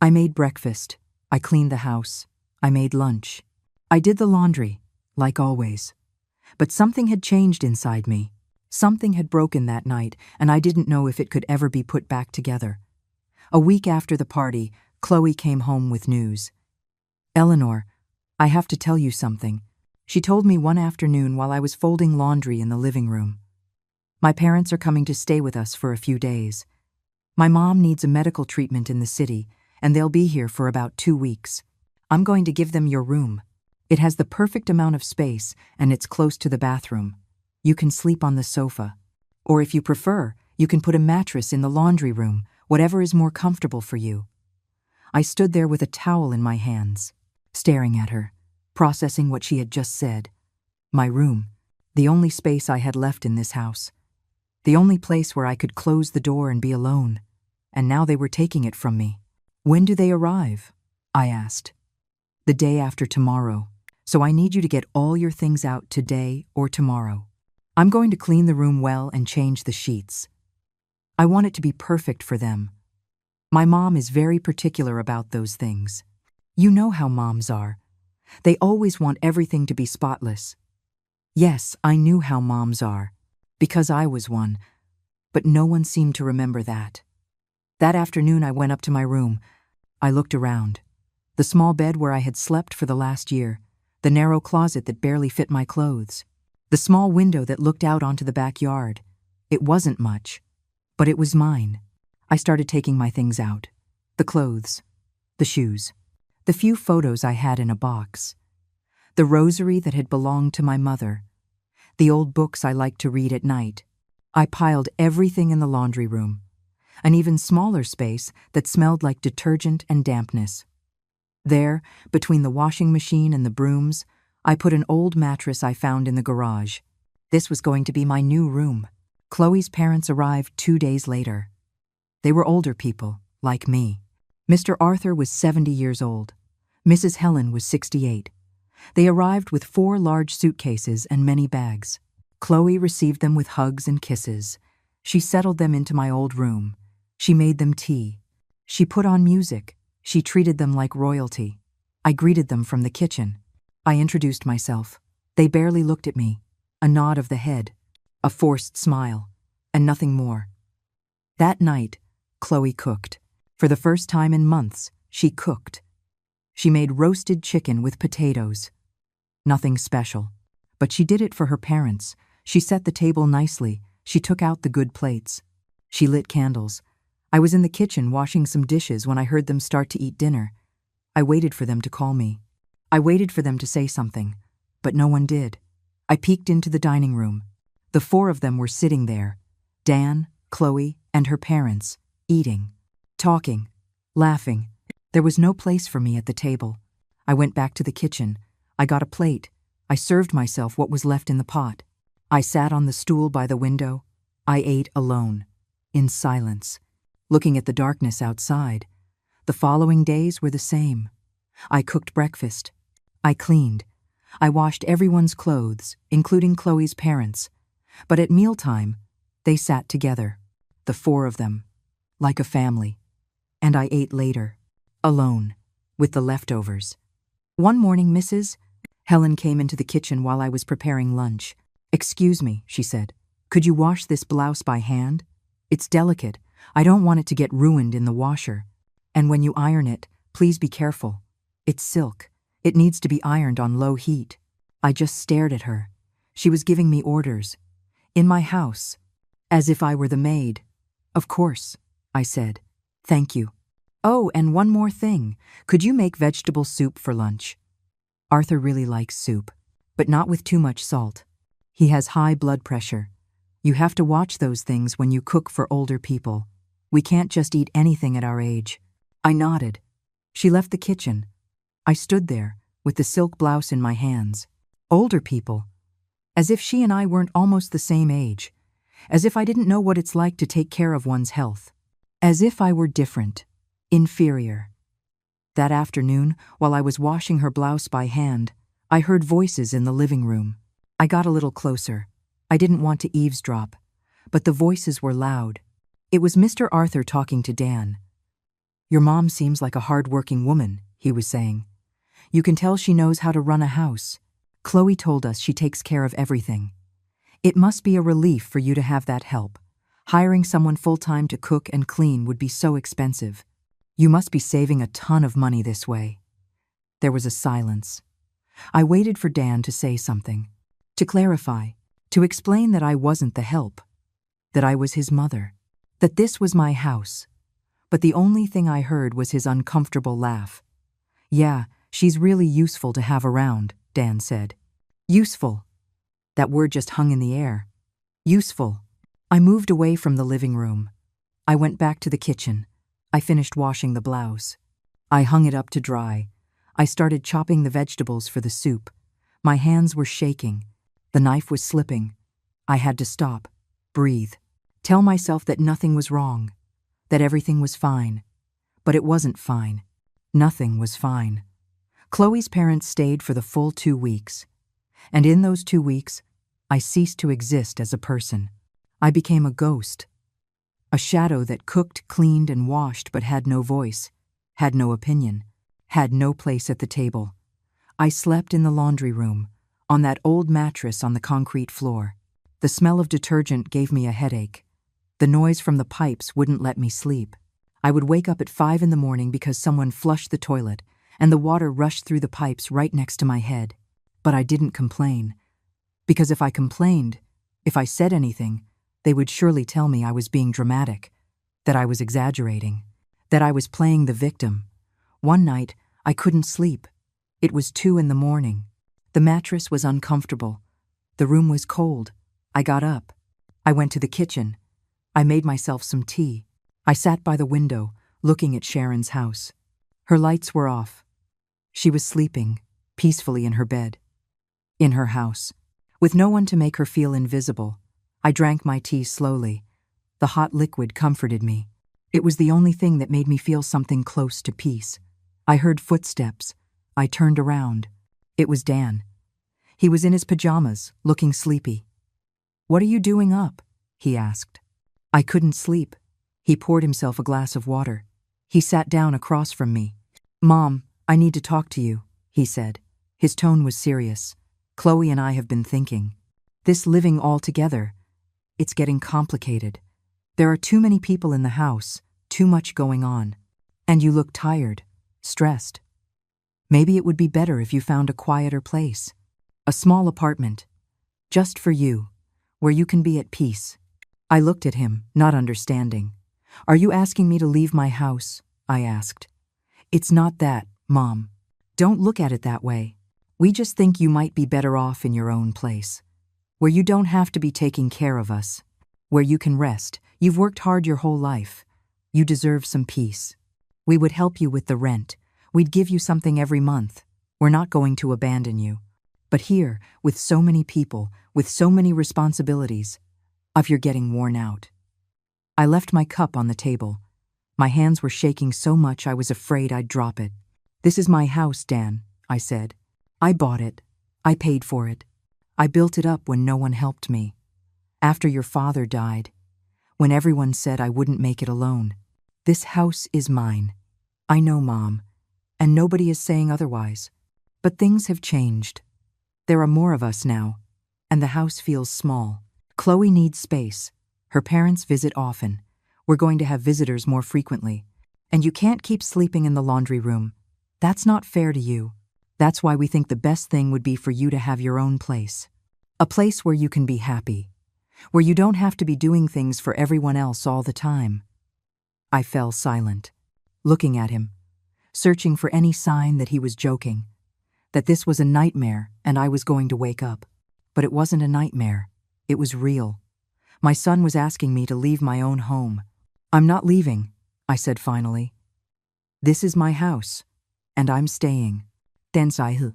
I made breakfast. I cleaned the house. I made lunch. I did the laundry, like always. But something had changed inside me. Something had broken that night, and I didn't know if it could ever be put back together. A week after the party, Chloe came home with news. "Eleanor, I have to tell you something," she told me one afternoon while I was folding laundry in the living room. "My parents are coming to stay with us for a few days. My mom needs a medical treatment in the city, and they'll be here for about 2 weeks. I'm going to give them your room. It has the perfect amount of space, and it's close to the bathroom. You can sleep on the sofa. Or if you prefer, you can put a mattress in the laundry room, whatever is more comfortable for you." I stood there with a towel in my hands, staring at her, processing what she had just said. My room, the only space I had left in this house. The only place where I could close the door and be alone. And now they were taking it from me. "When do they arrive?" I asked. "The day after tomorrow. So I need you to get all your things out today or tomorrow. I'm going to clean the room well and change the sheets. I want it to be perfect for them. My mom is very particular about those things. You know how moms are. They always want everything to be spotless." Yes, I knew how moms are, because I was one, but no one seemed to remember that. That afternoon I went up to my room. I looked around. The small bed where I had slept for the last year, the narrow closet that barely fit my clothes, the small window that looked out onto the backyard. It wasn't much, but it was mine. I started taking my things out. The clothes, the shoes, the few photos I had in a box, the rosary that had belonged to my mother, the old books I liked to read at night. I piled everything in the laundry room, an even smaller space that smelled like detergent and dampness. There, between the washing machine and the brooms, I put an old mattress I found in the garage. This was going to be my new room. Chloe's parents arrived 2 days later. They were older people, like me. Mr. Arthur was 70 years old. Mrs. Helen was 68. They arrived with 4 large suitcases and many bags. Chloe received them with hugs and kisses. She settled them into my old room. She made them tea. She put on music. She treated them like royalty. I greeted them from the kitchen. I introduced myself. They barely looked at me. A nod of the head, a forced smile, and nothing more. That night, Chloe cooked. For the first time in months, she cooked. She made roasted chicken with potatoes. Nothing special, but she did it for her parents. She set the table nicely. She took out the good plates. She lit candles. I was in the kitchen washing some dishes when I heard them start to eat dinner. I waited for them to call me. I waited for them to say something, but no one did. I peeked into the dining room. The 4 of them were sitting there, Dan, Chloe, and her parents, eating, talking, laughing. There was no place for me at the table. I went back to the kitchen. I got a plate. I served myself what was left in the pot. I sat on the stool by the window. I ate alone, in silence, looking at the darkness outside. The following days were the same. I cooked breakfast. I cleaned. I washed everyone's clothes, including Chloe's parents. But at mealtime, they sat together, the 4 of them, like a family. And I ate later, alone, with the leftovers. One morning, Mrs. Helen came into the kitchen while I was preparing lunch. "Excuse me," she said. "Could you wash this blouse by hand? It's delicate. I don't want it to get ruined in the washer. And when you iron it, please be careful. It's silk. It needs to be ironed on low heat." I just stared at her. She was giving me orders. In my house. As if I were the maid. "Of course," I said. "Thank you. Oh, and one more thing. Could you make vegetable soup for lunch?" Arthur really likes soup, but not with too much salt. He has high blood pressure. You have to watch those things when you cook for older people. We can't just eat anything at our age. I nodded. She left the kitchen. I stood there, with the silk blouse in my hands. Older people. As if she and I weren't almost the same age. As if I didn't know what it's like to take care of one's health. As if I were different. Inferior. That afternoon, while I was washing her blouse by hand, I heard voices in the living room. I got a little closer. I didn't want to eavesdrop, but the voices were loud. It was Mr. Arthur talking to Dan. "Your mom seems like a hard-working woman," he was saying. "You can tell she knows how to run a house. Chloe told us she takes care of everything. It must be a relief for you to have that help. Hiring someone full-time to cook and clean would be so expensive. You must be saving a ton of money this way." There was a silence. I waited for Dan to say something, to clarify, to explain that I wasn't the help, that I was his mother, that this was my house. But the only thing I heard was his uncomfortable laugh. "Yeah, she's really useful to have around," Dan said. Useful. That word just hung in the air. Useful. I moved away from the living room. I went back to the kitchen. I finished washing the blouse. I hung it up to dry. I started chopping the vegetables for the soup. My hands were shaking. The knife was slipping. I had to stop, breathe, tell myself that nothing was wrong, that everything was fine. But it wasn't fine. Nothing was fine. Chloe's parents stayed for the full 2 weeks. And in those 2 weeks, I ceased to exist as a person. I became a ghost. A shadow that cooked, cleaned, and washed but had no voice, had no opinion, had no place at the table. I slept in the laundry room, on that old mattress on the concrete floor. The smell of detergent gave me a headache. The noise from the pipes wouldn't let me sleep. I would wake up at 5 in the morning because someone flushed the toilet, and the water rushed through the pipes right next to my head. But I didn't complain. Because if I complained, if I said anything, they would surely tell me I was being dramatic, that I was exaggerating, that I was playing the victim. One night, I couldn't sleep. It was 2 in the morning. The mattress was uncomfortable. The room was cold. I got up. I went to the kitchen. I made myself some tea. I sat by the window, looking at Sharon's house. Her lights were off. She was sleeping, peacefully in her bed. In her house, with no one to make her feel invisible. I drank my tea slowly. The hot liquid comforted me. It was the only thing that made me feel something close to peace. I heard footsteps. I turned around. It was Dan. He was in his pajamas, looking sleepy. "What are you doing up?" he asked. I couldn't sleep. He poured himself a glass of water. He sat down across from me. "Mom, I need to talk to you," he said. His tone was serious. "Chloe and I have been thinking. This living all together, it's getting complicated. There are too many people in the house, too much going on. And you look tired, stressed. Maybe it would be better if you found a quieter place. A small apartment. Just for you, where you can be at peace." I looked at him, not understanding. "Are you asking me to leave my house?" I asked. "It's not that, Mom. Don't look at it that way. We just think you might be better off in your own place, where you don't have to be taking care of us, where you can rest. You've worked hard your whole life. You deserve some peace. We would help you with the rent. We'd give you something every month. We're not going to abandon you. But here, with so many people, with so many responsibilities, you're getting worn out." I left my cup on the table. My hands were shaking so much I was afraid I'd drop it. "This is my house, Dan," I said. "I bought it. I paid for it. I built it up when no one helped me. After your father died, when everyone said I wouldn't make it alone. This house is mine. I know, Mom, and nobody is saying otherwise. But things have changed. There are more of us now, and the house feels small. Chloe needs space. Her parents visit often. We're going to have visitors more frequently. And you can't keep sleeping in the laundry room. That's not fair to you. That's why we think the best thing would be for you to have your own place. A place where you can be happy. Where you don't have to be doing things for everyone else all the time. I fell silent, looking at him, searching for any sign that he was joking, that this was a nightmare and I was going to wake up. But it wasn't a nightmare. It was real. My son was asking me to leave my own home. I'm not leaving, I said finally. This is my house, and I'm staying. Tensaihu.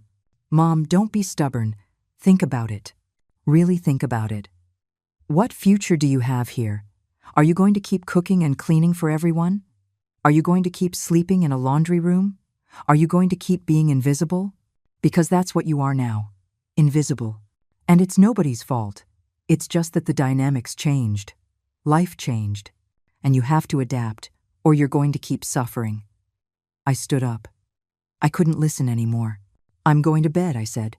Mom, don't be stubborn. Think about it. Really think about it. What future do you have here? Are you going to keep cooking and cleaning for everyone? Are you going to keep sleeping in a laundry room? Are you going to keep being invisible? Because that's what you are now. Invisible. And it's nobody's fault. It's just that the dynamics changed. Life changed. And you have to adapt, or you're going to keep suffering. I stood up. I couldn't listen anymore. I'm going to bed, I said.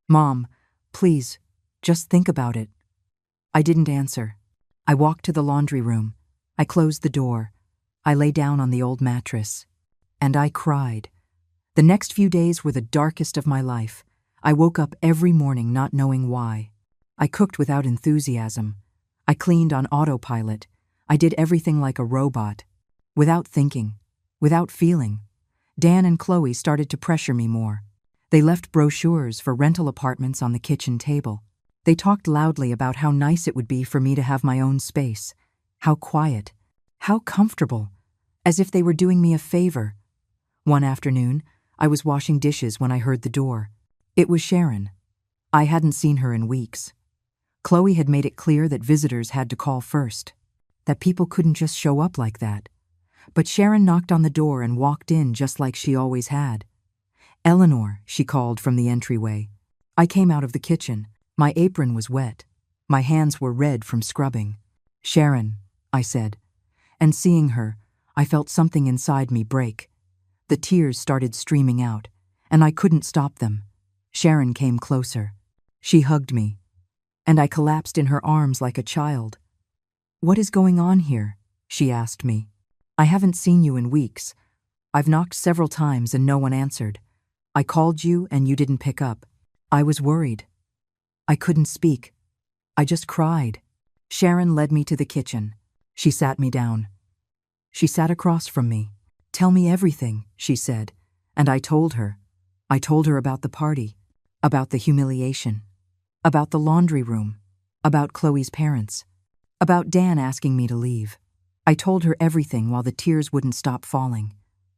Mom, please, just think about it. I didn't answer. I walked to the laundry room. I closed the door. I lay down on the old mattress. And I cried. The next few days were the darkest of my life. I woke up every morning not knowing why. I cooked without enthusiasm. I cleaned on autopilot. I did everything like a robot. Without thinking. Without feeling. Dan and Chloe started to pressure me more. They left brochures for rental apartments on the kitchen table. They talked loudly about how nice it would be for me to have my own space. How quiet. How comfortable. As if they were doing me a favor. One afternoon, I was washing dishes when I heard the door. It was Sharon. I hadn't seen her in weeks. Chloe had made it clear that visitors had to call first. That people couldn't just show up like that. But Sharon knocked on the door and walked in just like she always had. Eleanor, she called from the entryway. I came out of the kitchen. My apron was wet. My hands were red from scrubbing. Sharon, I said. And seeing her, I felt something inside me break. The tears started streaming out, and I couldn't stop them. Sharon came closer. She hugged me, and I collapsed in her arms like a child. What is going on here? She asked me. I haven't seen you in weeks. I've knocked several times and no one answered. I called you and you didn't pick up. I was worried. I couldn't speak. I just cried. Sharon led me to the kitchen. She sat me down. She sat across from me. Tell me everything, she said, and I told her. I told her about the party, about the humiliation, about the laundry room, about Chloe's parents, about Dan asking me to leave. I told her everything while the tears wouldn't stop falling.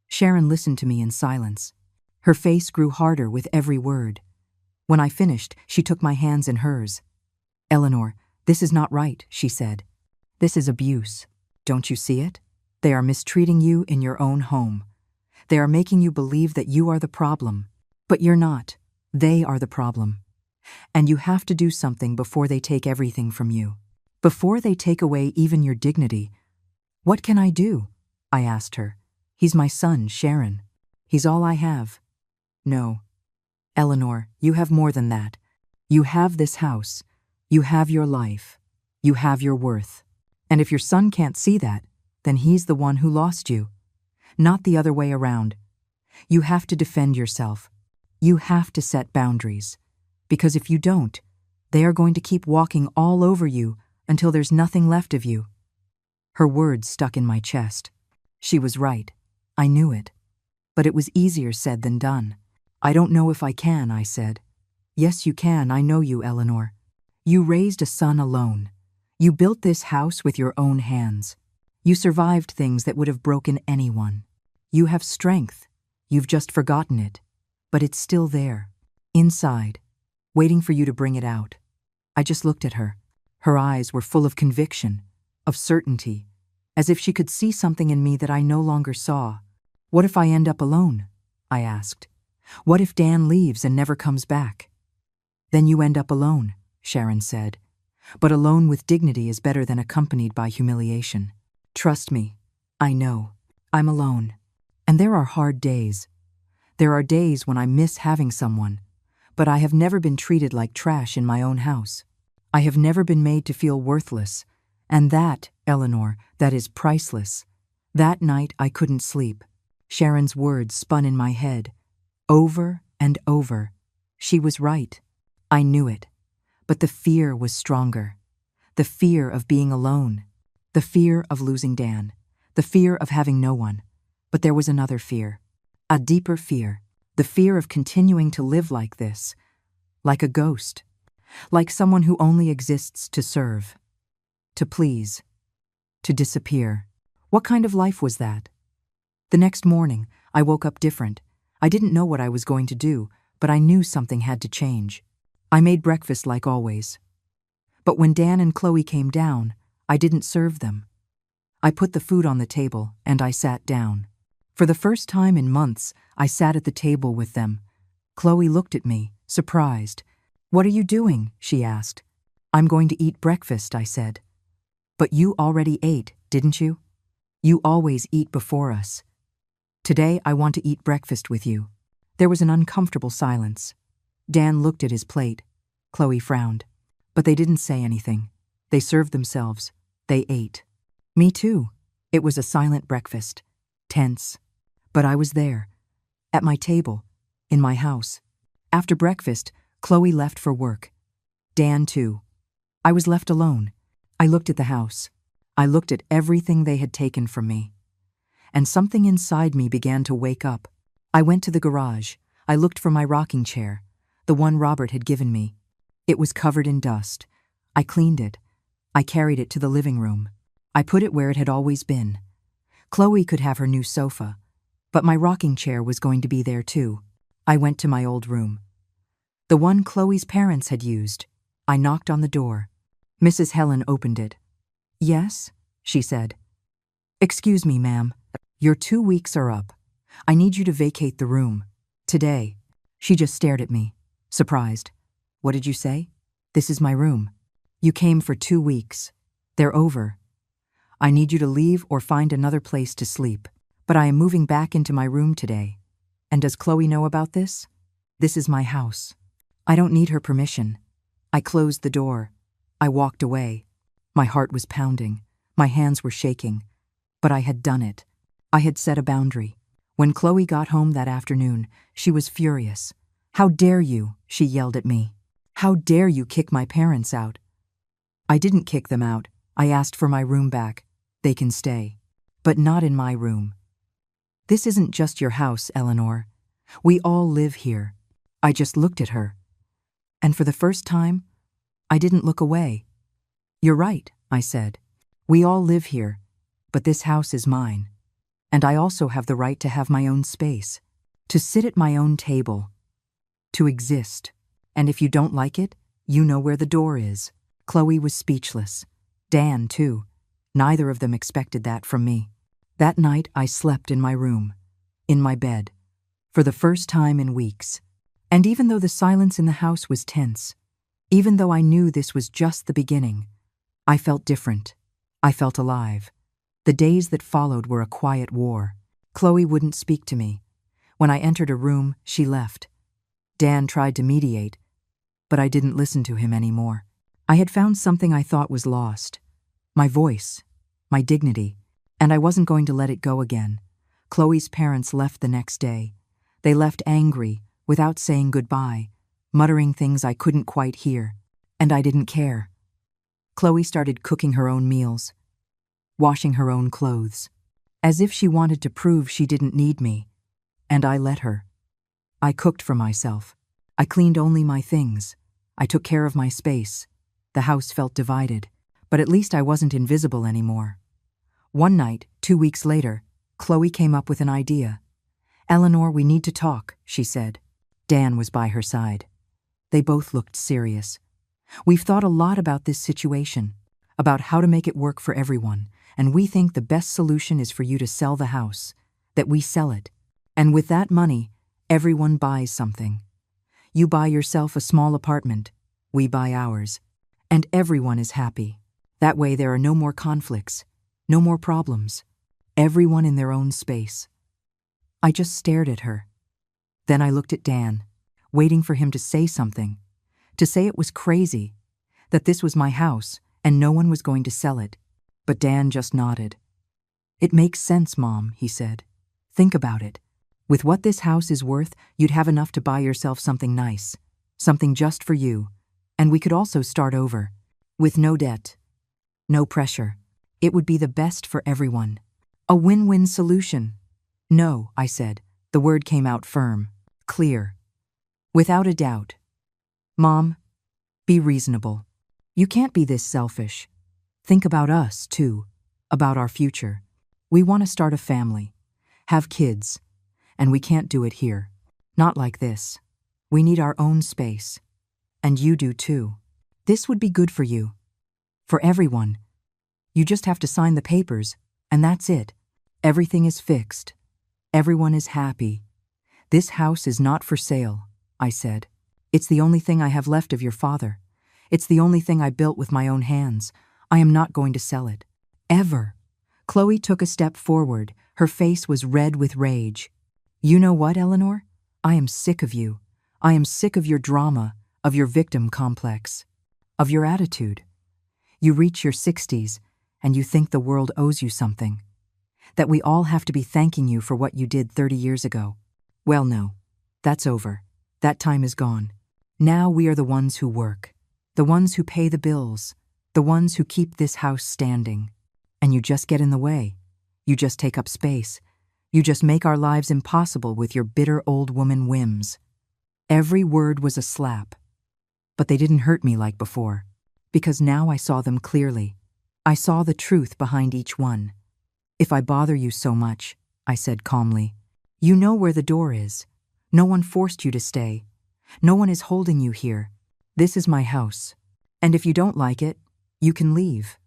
Sharon listened to me in silence. Her face grew harder with every word. When I finished, she took my hands in hers. Eleanor, this is not right, she said. This is abuse. Don't you see it? They are mistreating you in your own home. They are making you believe that you are the problem. But you're not. They are the problem. And you have to do something before they take everything from you. Before they take away even your dignity. What can I do? I asked her. He's my son, Sharon. He's all I have. No. Eleanor, you have more than that. You have this house. You have your life. You have your worth. And if your son can't see that, then he's the one who lost you. Not the other way around. You have to defend yourself. You have to set boundaries. Because if you don't, they are going to keep walking all over you until there's nothing left of you. Her words stuck in my chest. She was right. I knew it. But it was easier said than done. I don't know if I can, I said. Yes, you can. I know you, Eleanor. You raised a son alone. You built this house with your own hands. You survived things that would have broken anyone. You have strength. You've just forgotten it. But it's still there. Inside. Waiting for you to bring it out. I just looked at her. Her eyes were full of conviction. Of certainty, as if she could see something in me that I no longer saw. What if I end up alone? I asked. What if Dan leaves and never comes back? Then you end up alone, Sharon said. But alone with dignity is better than accompanied by humiliation. Trust me, I know. I'm alone. And there are hard days. There are days when I miss having someone, but I have never been treated like trash in my own house. I have never been made to feel worthless, and that, Eleanor, that is priceless. That night I couldn't sleep. Sharon's words spun in my head, over and over. She was right. I knew it. But the fear was stronger. The fear of being alone. The fear of losing Dan. The fear of having no one. But there was another fear. A deeper fear. The fear of continuing to live like this. Like a ghost. Like someone who only exists to serve. To please. To disappear. What kind of life was that? The next morning, I woke up different. I didn't know what I was going to do, but I knew something had to change. I made breakfast like always. But when Dan and Chloe came down, I didn't serve them. I put the food on the table and I sat down. For the first time in months, I sat at the table with them. Chloe looked at me, surprised. "What are you doing?" she asked. "I'm going to eat breakfast," I said. "But you already ate, didn't you? You always eat before us. Today I want to eat breakfast with you." There was an uncomfortable silence. Dan looked at his plate. Chloe frowned. But they didn't say anything. They served themselves. They ate. Me too. It was a silent breakfast. Tense. But I was there. At my table. In my house. After breakfast, Chloe left for work. Dan too. I was left alone. I looked at the house. I looked at everything they had taken from me. And something inside me began to wake up. I went to the garage. I looked for my rocking chair, the one Robert had given me. It was covered in dust. I cleaned it. I carried it to the living room. I put it where it had always been. Chloe could have her new sofa, but my rocking chair was going to be there too. I went to my old room. The one Chloe's parents had used. I knocked on the door. Mrs. Helen opened it. "Yes?" she said. "Excuse me, ma'am. Your 2 weeks are up. I need you to vacate the room. Today." She just stared at me, surprised. "What did you say?" "This is my room. You came for 2 weeks. They're over. I need you to leave or find another place to sleep. But I am moving back into my room today. And does Chloe know about this? This is my house. I don't need her permission." I closed the door. I walked away. My heart was pounding. My hands were shaking. But I had done it. I had set a boundary. When Chloe got home that afternoon, she was furious. "How dare you?" she yelled at me. "How dare you kick my parents out?" I didn't kick them out. I asked for my room back. They can stay. But not in my room. "This isn't just your house, Eleanor. We all live here." I just looked at her. And for the first time, I didn't look away. "You're right," I said. "We all live here, but this house is mine. And I also have the right to have my own space, to sit at my own table, to exist. And if you don't like it, you know where the door is." Chloe was speechless. Dan, too. Neither of them expected that from me. That night, I slept in my room, in my bed, for the first time in weeks. And even though the silence in the house was tense, even though I knew this was just the beginning, I felt different. I felt alive. The days that followed were a quiet war. Chloe wouldn't speak to me. When I entered a room, she left. Dan tried to mediate, but I didn't listen to him anymore. I had found something I thought was lost. My voice, my dignity, and I wasn't going to let it go again. Chloe's parents left the next day. They left angry, without saying goodbye, muttering things I couldn't quite hear, and I didn't care. Chloe started cooking her own meals, washing her own clothes, as if she wanted to prove she didn't need me, and I let her. I cooked for myself. I cleaned only my things. I took care of my space. The house felt divided, but at least I wasn't invisible anymore. One night, 2 weeks later, Chloe came up with an idea. "Eleanor, we need to talk," she said. Dan was by her side. They both looked serious. "We've thought a lot about this situation, about how to make it work for everyone, and we think the best solution is for you to sell the house, that we sell it. And with that money, everyone buys something. You buy yourself a small apartment, we buy ours, and everyone is happy. That way there are no more conflicts, no more problems. Everyone in their own space." I just stared at her. Then I looked at Dan, waiting for him to say something, to say it was crazy, that this was my house and no one was going to sell it. But Dan just nodded. "It makes sense, Mom," he said. "Think about it. With what this house is worth, you'd have enough to buy yourself something nice, something just for you, and we could also start over, with no debt, no pressure. It would be the best for everyone. A win-win solution." "No," I said. The word came out firm, clear, without a doubt. "Mom, be reasonable. You can't be this selfish. Think about us, too, about our future. We want to start a family, have kids, and we can't do it here. Not like this. We need our own space. And you do too. This would be good for you. For everyone. You just have to sign the papers, and that's it. Everything is fixed. Everyone is happy. This house is not for sale," I said. "It's the only thing I have left of your father. It's the only thing I built with my own hands. I am not going to sell it. Ever." Chloe took a step forward. Her face was red with rage. "You know what, Eleanor? I am sick of you. I am sick of your drama, of your victim complex, of your attitude. You reach your 60s, and you think the world owes you something. That we all have to be thanking you for what you did 30 years ago. Well, no. That's over. That time is gone. Now we are the ones who work, the ones who pay the bills, the ones who keep this house standing. And you just get in the way. You just take up space. You just make our lives impossible with your bitter old woman whims." Every word was a slap. But they didn't hurt me like before, because now I saw them clearly. I saw the truth behind each one. "If I bother you so much," I said calmly, "you know where the door is. No one forced you to stay. No one is holding you here. This is my house. And if you don't like it, you can leave."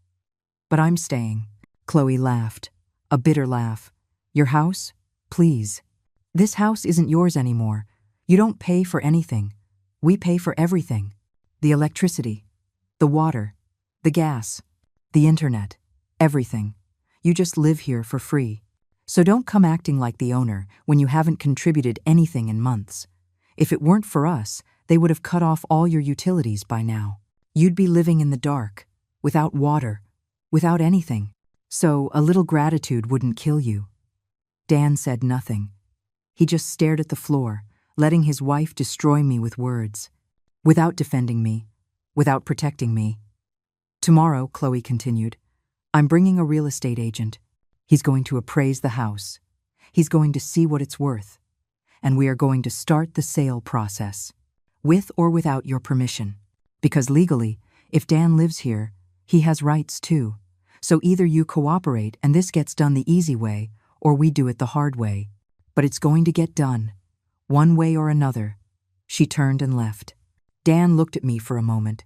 "But I'm staying." Chloe laughed, a bitter laugh. "Your house? Please. This house isn't yours anymore. You don't pay for anything. We pay for everything. The electricity, the water, the gas, the internet, everything. You just live here for free. So don't come acting like the owner when you haven't contributed anything in months. If it weren't for us, they would have cut off all your utilities by now. You'd be living in the dark, without water, without anything. So a little gratitude wouldn't kill you." Dan said nothing. He just stared at the floor, letting his wife destroy me with words, without defending me, without protecting me. "Tomorrow," Chloe continued, "I'm bringing a real estate agent. He's going to appraise the house. He's going to see what it's worth. And we are going to start the sale process, with or without your permission. Because legally, if Dan lives here, he has rights too. So either you cooperate and this gets done the easy way, or we do it the hard way. But it's going to get done, one way or another." She turned and left. Dan looked at me for a moment.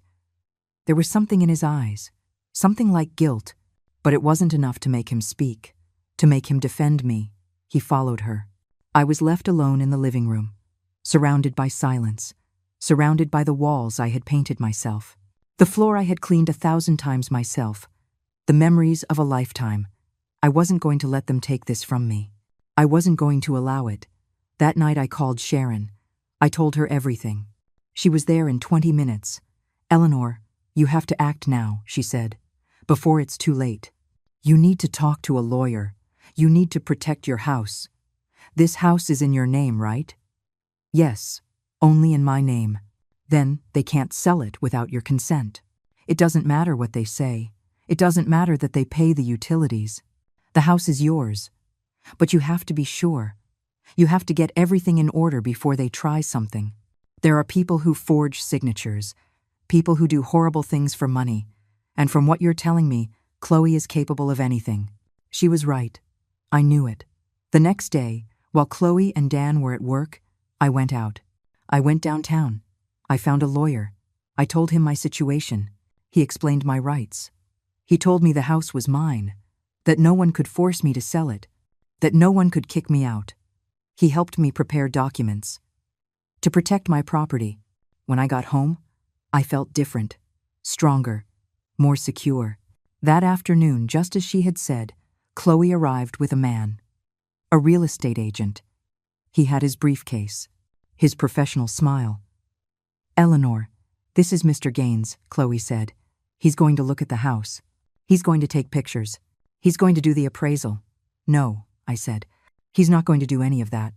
There was something in his eyes, something like guilt, but it wasn't enough to make him speak, to make him defend me. He followed her. I was left alone in the living room, surrounded by silence, surrounded by the walls I had painted myself, the floor I had cleaned 1,000 times myself, the memories of a lifetime. I wasn't going to let them take this from me. I wasn't going to allow it. That night I called Sharon. I told her everything. She was there in 20 minutes. "Eleanor, you have to act now," she said, "before it's too late. You need to talk to a lawyer. You need to protect your house. This house is in your name, right?" "Yes, only in my name." "Then they can't sell it without your consent. It doesn't matter what they say. It doesn't matter that they pay the utilities. The house is yours. But you have to be sure. You have to get everything in order before they try something. There are people who forge signatures, people who do horrible things for money, and from what you're telling me, Chloe is capable of anything." She was right. I knew it. The next day, while Chloe and Dan were at work, I went out. I went downtown. I found a lawyer. I told him my situation. He explained my rights. He told me the house was mine, that no one could force me to sell it, that no one could kick me out. He helped me prepare documents to protect my property. When I got home, I felt different, stronger, more secure. That afternoon, just as she had said, Chloe arrived with a man, a real estate agent. He had his briefcase. his professional smile. "Eleanor, this is Mr. Gaines," Chloe said. "He's going to look at the house. He's going to take pictures. He's going to do the appraisal." "No," I said. "He's not going to do any of that.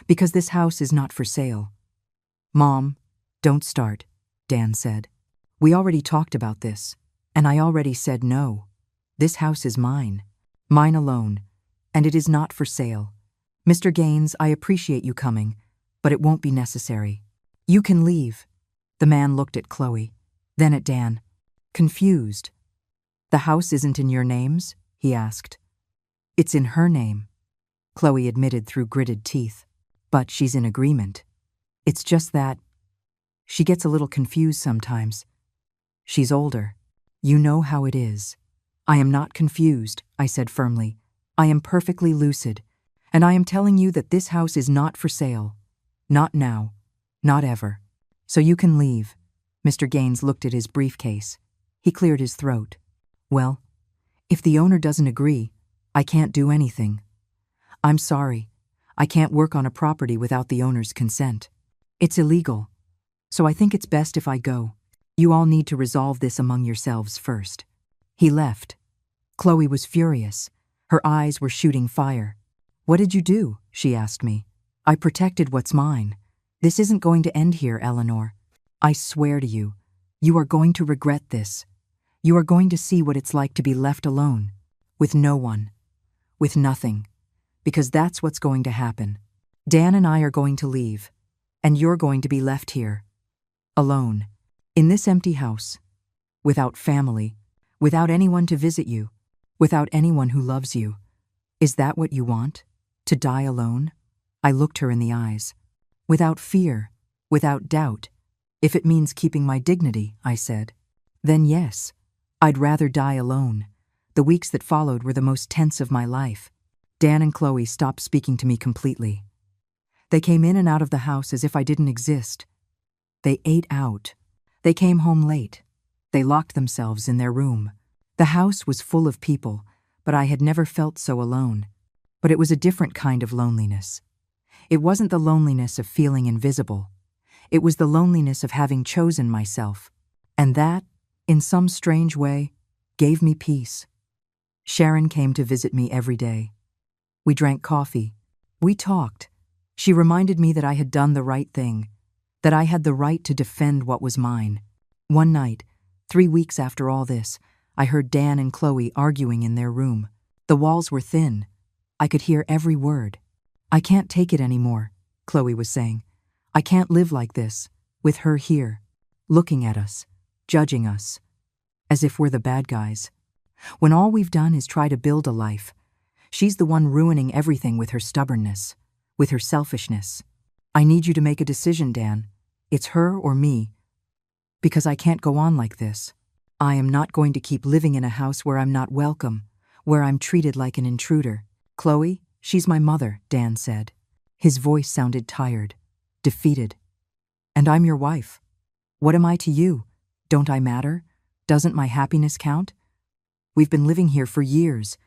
Because this house is not for sale." "Mom, don't start," Dan said. "We already talked about this, and I already said no. This house is mine. Mine alone, and it is not for sale. Mr. Gaines, I appreciate you coming, but it won't be necessary. You can leave." The man looked at Chloe, then at Dan, confused. "The house isn't in your names?" he asked. "It's in her name," Chloe admitted through gritted teeth. "But she's in agreement. It's just that she gets a little confused sometimes. She's older. You know how it is." "I am not confused," I said firmly. "I am perfectly lucid, and I am telling you that this house is not for sale. Not now. Not ever. So you can leave." Mr. Gaines looked at his briefcase. He cleared his throat. "Well, if the owner doesn't agree, I can't do anything. I'm sorry. I can't work on a property without the owner's consent. It's illegal. So I think it's best if I go. You all need to resolve this among yourselves first." He left. Chloe was furious. Her eyes were shooting fire. "What did you do?" she asked me. "I protected what's mine. This isn't going to end here, Eleanor. I swear to you, you are going to regret this. You are going to see what it's like to be left alone, with no one, with nothing, because that's what's going to happen. Dan and I are going to leave, and you're going to be left here, alone, in this empty house, without family, without anyone to visit you, without anyone who loves you. Is that what you want? To die alone?" I looked her in the eyes. "Without fear, without doubt. If it means keeping my dignity," I said. "Then yes, I'd rather die alone." The weeks that followed were the most tense of my life. Dan and Chloe stopped speaking to me completely. They came in and out of the house as if I didn't exist. They ate out. They came home late. They locked themselves in their room. The house was full of people, but I had never felt so alone. But it was a different kind of loneliness. It wasn't the loneliness of feeling invisible. It was the loneliness of having chosen myself. And that, in some strange way, gave me peace. Sharon came to visit me every day. We drank coffee. We talked. She reminded me that I had done the right thing, that I had the right to defend what was mine. One night, 3 weeks after all this, I heard Dan and Chloe arguing in their room. The walls were thin. I could hear every word. "I can't take it anymore," Chloe was saying. "I can't live like this, with her here, looking at us, judging us, as if we're the bad guys. When all we've done is try to build a life. She's the one ruining everything with her stubbornness, with her selfishness. I need you to make a decision, Dan. It's her or me. Because I can't go on like this. I am not going to keep living in a house where I'm not welcome, where I'm treated like an intruder." "Chloe, she's my mother," Dan said. His voice sounded tired, defeated. "And I'm your wife. What am I to you? Don't I matter? Doesn't my happiness count? We've been living here for years.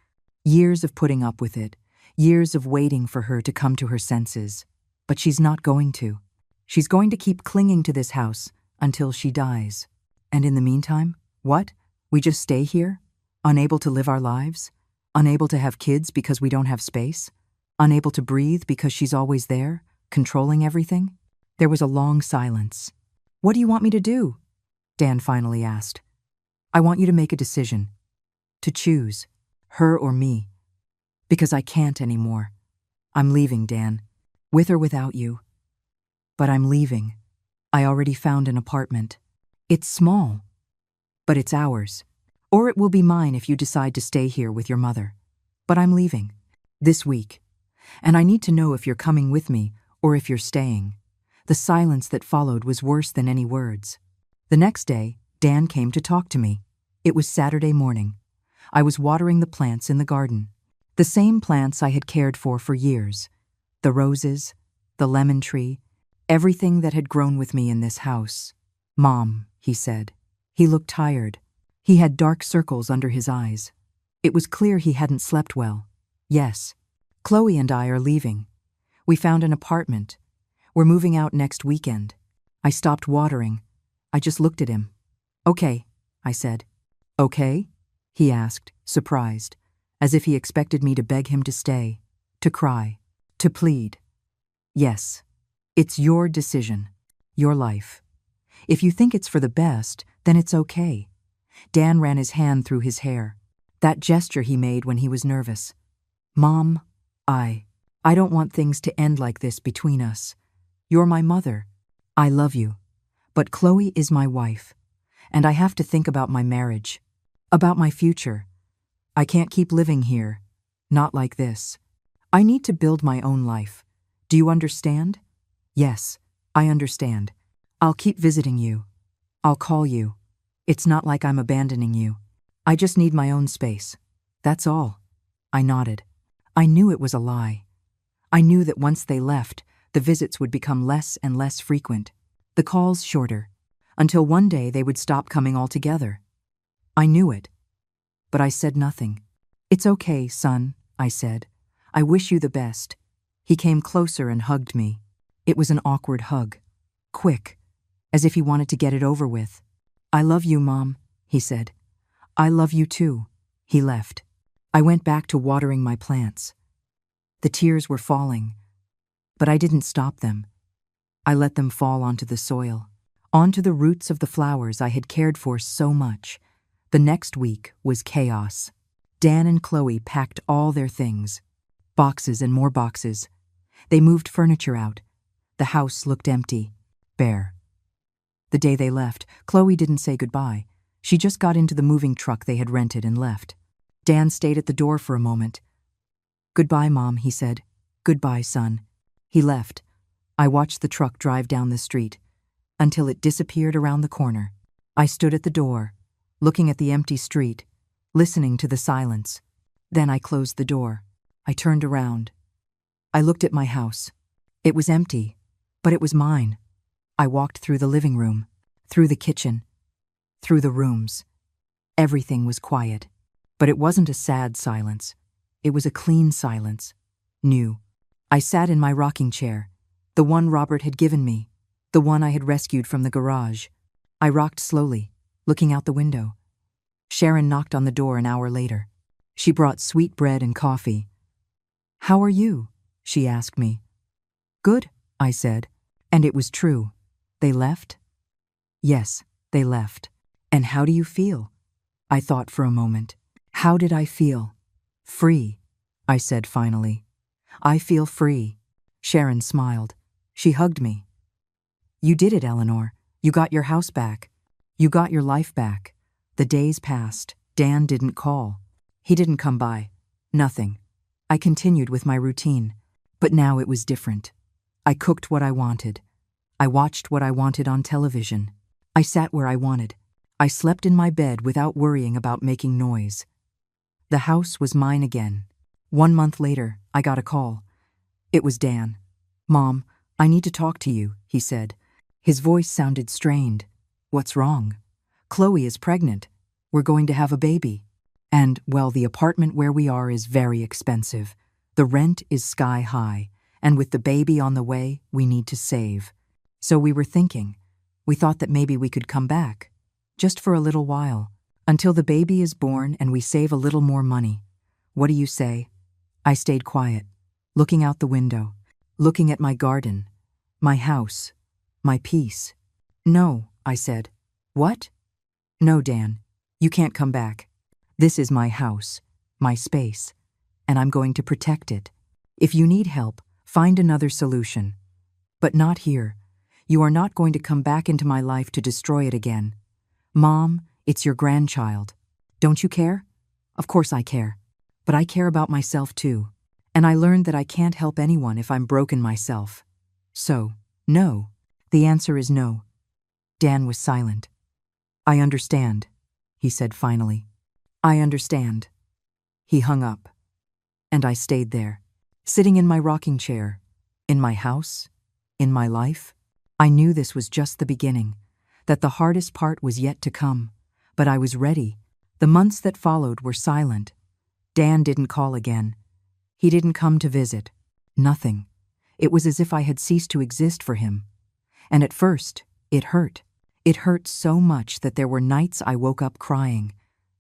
Years of putting up with it. Years of waiting for her to come to her senses. But she's not going to. She's going to keep clinging to this house until she dies. And in the meantime, what? We just stay here? Unable to live our lives? Unable to have kids because we don't have space? Unable to breathe because she's always there, controlling everything?" There was a long silence. "What do you want me to do?" Dan finally asked. "I want you to make a decision. To choose, her or me. Because I can't anymore. I'm leaving, Dan. With or without you. But I'm leaving. I already found an apartment. It's small, but it's ours. Or it will be mine if you decide to stay here with your mother. But I'm leaving. This week. And I need to know if you're coming with me or if you're staying." The silence that followed was worse than any words. The next day, Dan came to talk to me. It was Saturday morning. I was watering the plants in the garden. The same plants I had cared for years. The roses, the lemon tree, everything that had grown with me in this house. "Mom," he said. He looked tired. He had dark circles under his eyes. It was clear he hadn't slept well. "Yes, Chloe and I are leaving. We found an apartment. We're moving out next weekend. I stopped watering. I just looked at him. Okay, I said. Okay? He asked, surprised, as if he expected me to beg him to stay, to cry, to plead. Yes. It's your decision, your life. If you think it's for the best, then it's okay. Dan ran his hand through his hair, that gesture he made when he was nervous. Mom, I don't want things to end like this between us. You're my mother. I love you. But Chloe is my wife, and I have to think about my marriage, about my future. I can't keep living here, not like this. I need to build my own life. Do you understand? Yes, I understand. I'll keep visiting you. I'll call you. It's not like I'm abandoning you. I just need my own space. That's all. I nodded. I knew it was a lie. I knew that once they left, the visits would become less and less frequent, the calls shorter, until one day they would stop coming altogether. I knew it. But I said nothing. It's okay, son, I said. I wish you the best. He came closer and hugged me. It was an awkward hug. Quick, as if he wanted to get it over with. I love you, Mom, he said. I love you too. He left. I went back to watering my plants. The tears were falling, but I didn't stop them. I let them fall onto the soil, onto the roots of the flowers I had cared for so much. The next week was chaos. Dan and Chloe packed all their things, boxes and more boxes. They moved furniture out. The house looked empty, bare. The day they left, Chloe didn't say goodbye. She just got into the moving truck they had rented and left. Dan stayed at the door for a moment. Goodbye, Mom, he said. Goodbye, son. He left. I watched the truck drive down the street until it disappeared around the corner. I stood at the door, looking at the empty street, listening to the silence. Then I closed the door. I turned around. I looked at my house. It was empty, but it was mine. I walked through the living room, through the kitchen, through the rooms. Everything was quiet, but it wasn't a sad silence. It was a clean silence, new. I sat in my rocking chair, the one Robert had given me, the one I had rescued from the garage. I rocked slowly, looking out the window. Sharon knocked on the door an hour later. She brought sweet bread and coffee. How are you? She asked me. Good, I said. And it was true. They left? Yes, they left. And how do you feel? I thought for a moment. How did I feel? Free, I said finally. I feel free. Sharon smiled. She hugged me. You did it, Eleanor. You got your house back. You got your life back. The days passed. Dan didn't call. He didn't come by. Nothing. I continued with my routine. But now it was different. I cooked what I wanted. I watched what I wanted on television. I sat where I wanted. I slept in my bed without worrying about making noise. The house was mine again. 1 month later, I got a call. It was Dan. Mom, I need to talk to you, he said. His voice sounded strained. What's wrong? Chloe is pregnant. We're going to have a baby. And, well, the apartment where we are is very expensive. The rent is sky high, and with the baby on the way, we need to save. So we were thinking. We thought that maybe we could come back, just for a little while, until the baby is born and we save a little more money. What do you say? I stayed quiet, looking out the window, looking at my garden, my house, my peace. No, I said. What? No, Dan, you can't come back. This is my house, my space, and I'm going to protect it. If you need help, find another solution. But not here. You are not going to come back into my life to destroy it again. Mom, it's your grandchild. Don't you care? Of course I care. But I care about myself too. And I learned that I can't help anyone if I'm broken myself. So, no. The answer is no. Dan was silent. I understand, he said finally. I understand. He hung up. And I stayed there, sitting in my rocking chair, in my house, in my life. I knew this was just the beginning, that the hardest part was yet to come, but I was ready. The months that followed were silent. Dan didn't call again. He didn't come to visit. Nothing. It was as if I had ceased to exist for him. And at first, it hurt. It hurt so much that there were nights I woke up crying,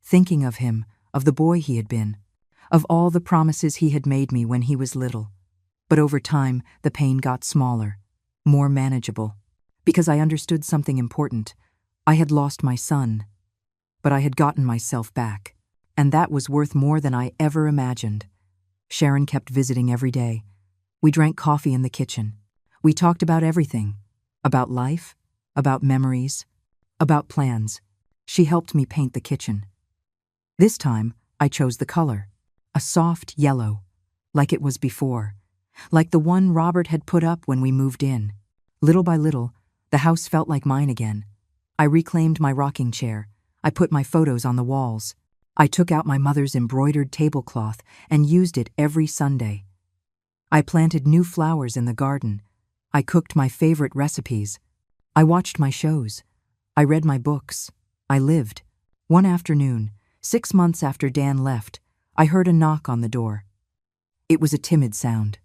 thinking of him, of the boy he had been, of all the promises he had made me when he was little. But over time, the pain got smaller, more manageable, because I understood something important. I had lost my son, but I had gotten myself back, and that was worth more than I ever imagined. Sharon kept visiting every day. We drank coffee in the kitchen. We talked about everything, about life, about memories, about plans. She helped me paint the kitchen. This time, I chose the color, a soft yellow, like it was before, like the one Robert had put up when we moved in. Little by little, the house felt like mine again. I reclaimed my rocking chair. I put my photos on the walls. I took out my mother's embroidered tablecloth and used it every Sunday. I planted new flowers in the garden. I cooked my favorite recipes. I watched my shows. I read my books. I lived. One afternoon, 6 months after Dan left, I heard a knock on the door. It was a timid sound.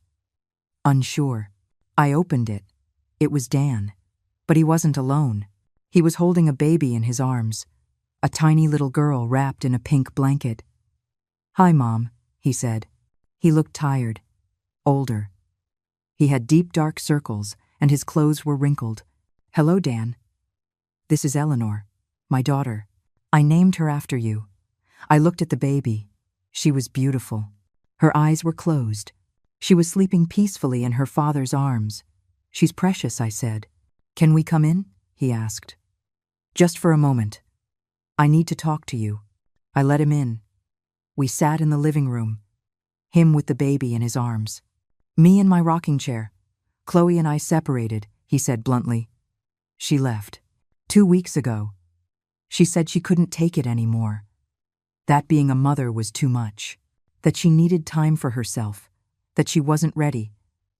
Unsure. I opened it. It was Dan. But he wasn't alone. He was holding a baby in his arms, a tiny little girl wrapped in a pink blanket. "Hi, Mom," he said. He looked tired, older. He had deep dark circles, and his clothes were wrinkled. "Hello, Dan. This is Eleanor, my daughter. I named her after you." I looked at the baby. She was beautiful. Her eyes were closed. She was sleeping peacefully in her father's arms. "She's precious," I said. "Can we come in?" he asked. "Just for a moment. I need to talk to you." I let him in. We sat in the living room, him with the baby in his arms, me in my rocking chair. "Chloe and I separated," he said bluntly. "She left 2 weeks ago. She said she couldn't take it anymore. That being a mother was too much. That she needed time for herself. That she wasn't ready.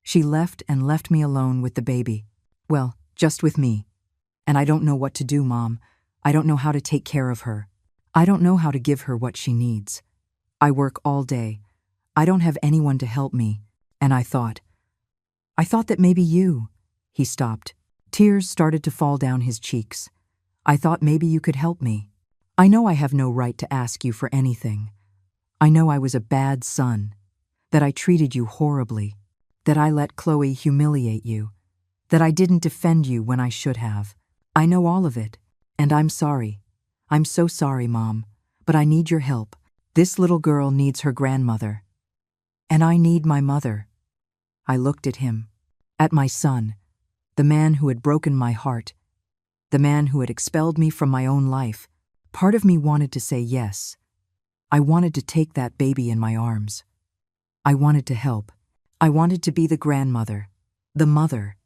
She left and left me alone with the baby. Well, just with me. And I don't know what to do, Mom. I don't know how to take care of her. I don't know how to give her what she needs. I work all day. I don't have anyone to help me. And I thought that maybe you." He stopped. Tears started to fall down his cheeks. "I thought maybe you could help me. I know I have no right to ask you for anything. I know I was a bad son, that I treated you horribly, that I let Chloe humiliate you, that I didn't defend you when I should have. I know all of it, and I'm sorry. I'm so sorry, Mom, but I need your help. This little girl needs her grandmother. And I need my mother." I looked at him, at my son, the man who had broken my heart, the man who had expelled me from my own life. Part of me wanted to say yes. I wanted to take that baby in my arms. I wanted to help. I wanted to be the grandmother, the mother,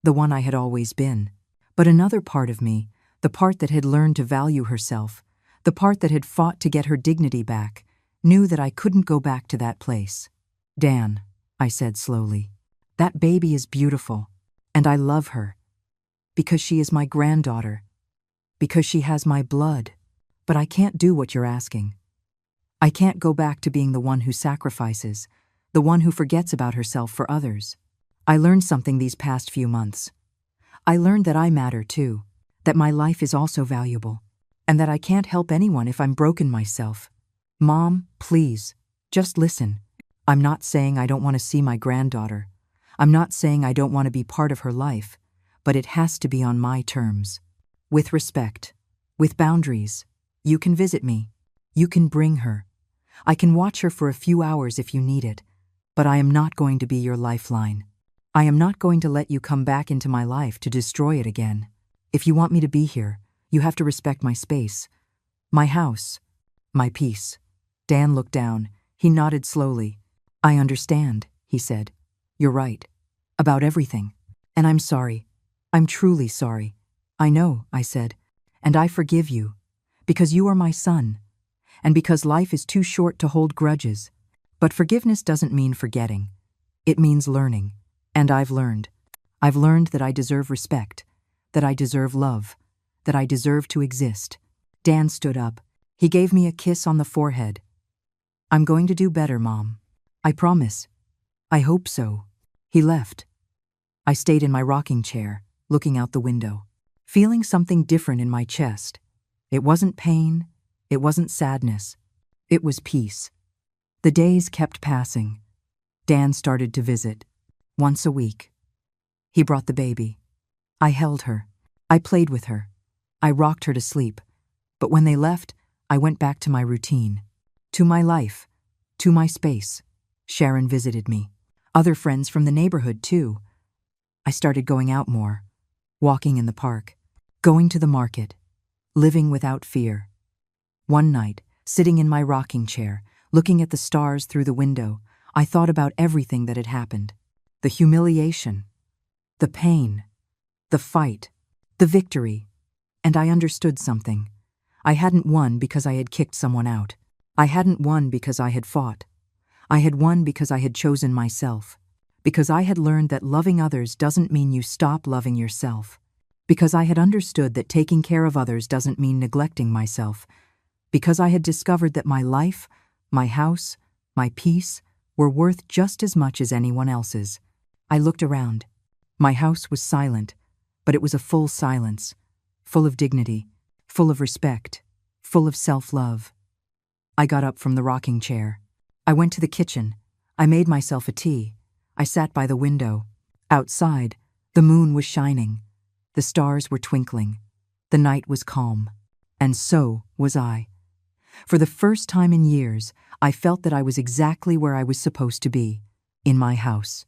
the one I had always been. But another part of me, the part that had learned to value herself, the part that had fought to get her dignity back, knew that I couldn't go back to that place. "Dan," I said slowly, "that baby is beautiful, and I love her, because she is my granddaughter, because she has my blood, but I can't do what you're asking. I can't go back to being the one who sacrifices, the one who forgets about herself for others. I learned something these past few months. I learned that I matter too, that my life is also valuable, and that I can't help anyone if I'm broken myself. Mom, please, just listen. I'm not saying I don't want to see my granddaughter. I'm not saying I don't want to be part of her life, but it has to be on my terms. With respect, with boundaries. You can visit me. You can bring her. I can watch her for a few hours if you need it, but I am not going to be your lifeline. I am not going to let you come back into my life to destroy it again. If you want me to be here, you have to respect my space, my house, my peace." Dan looked down. He nodded slowly. "I understand," he said. "You're right. About everything. And I'm sorry. I'm truly sorry." "I know," I said, "and I forgive you, because you are my son, and because life is too short to hold grudges. But forgiveness doesn't mean forgetting. It means learning. And I've learned. I've learned that I deserve respect, that I deserve love, that I deserve to exist." Dan stood up. He gave me a kiss on the forehead. "I'm going to do better, Mom. I promise. I hope so." He left, I stayed in my rocking chair, looking out the window, feeling something different in my chest. It wasn't pain, it wasn't sadness, it was peace. The days kept passing. Dan started to visit, once a week. He brought the baby. I held her. I played with her. I rocked her to sleep. But when they left, I went back to my routine, to my life, to my space. Sharon visited me. Other friends from the neighborhood, too. I started going out more, walking in the park, going to the market, living without fear. One night, sitting in my rocking chair, looking at the stars through the window, I thought about everything that had happened. The humiliation, the pain, the fight, the victory. And I understood something. I hadn't won because I had kicked someone out. I hadn't won because I had fought. I had won because I had chosen myself. Because I had learned that loving others doesn't mean you stop loving yourself. Because I had understood that taking care of others doesn't mean neglecting myself. Because I had discovered that my life, my house, my peace were worth just as much as anyone else's. I looked around. My house was silent, but it was a full silence, full of dignity, full of respect, full of self-love. I got up from the rocking chair. I went to the kitchen. I made myself a tea. I sat by the window. Outside, the moon was shining. The stars were twinkling. The night was calm. And so was I. For the first time in years, I felt that I was exactly where I was supposed to be, in my house,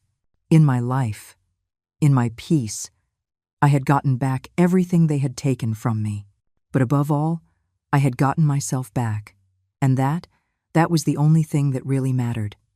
in my life, in my peace. I had gotten back everything they had taken from me. But above all, I had gotten myself back. And that was the only thing that really mattered.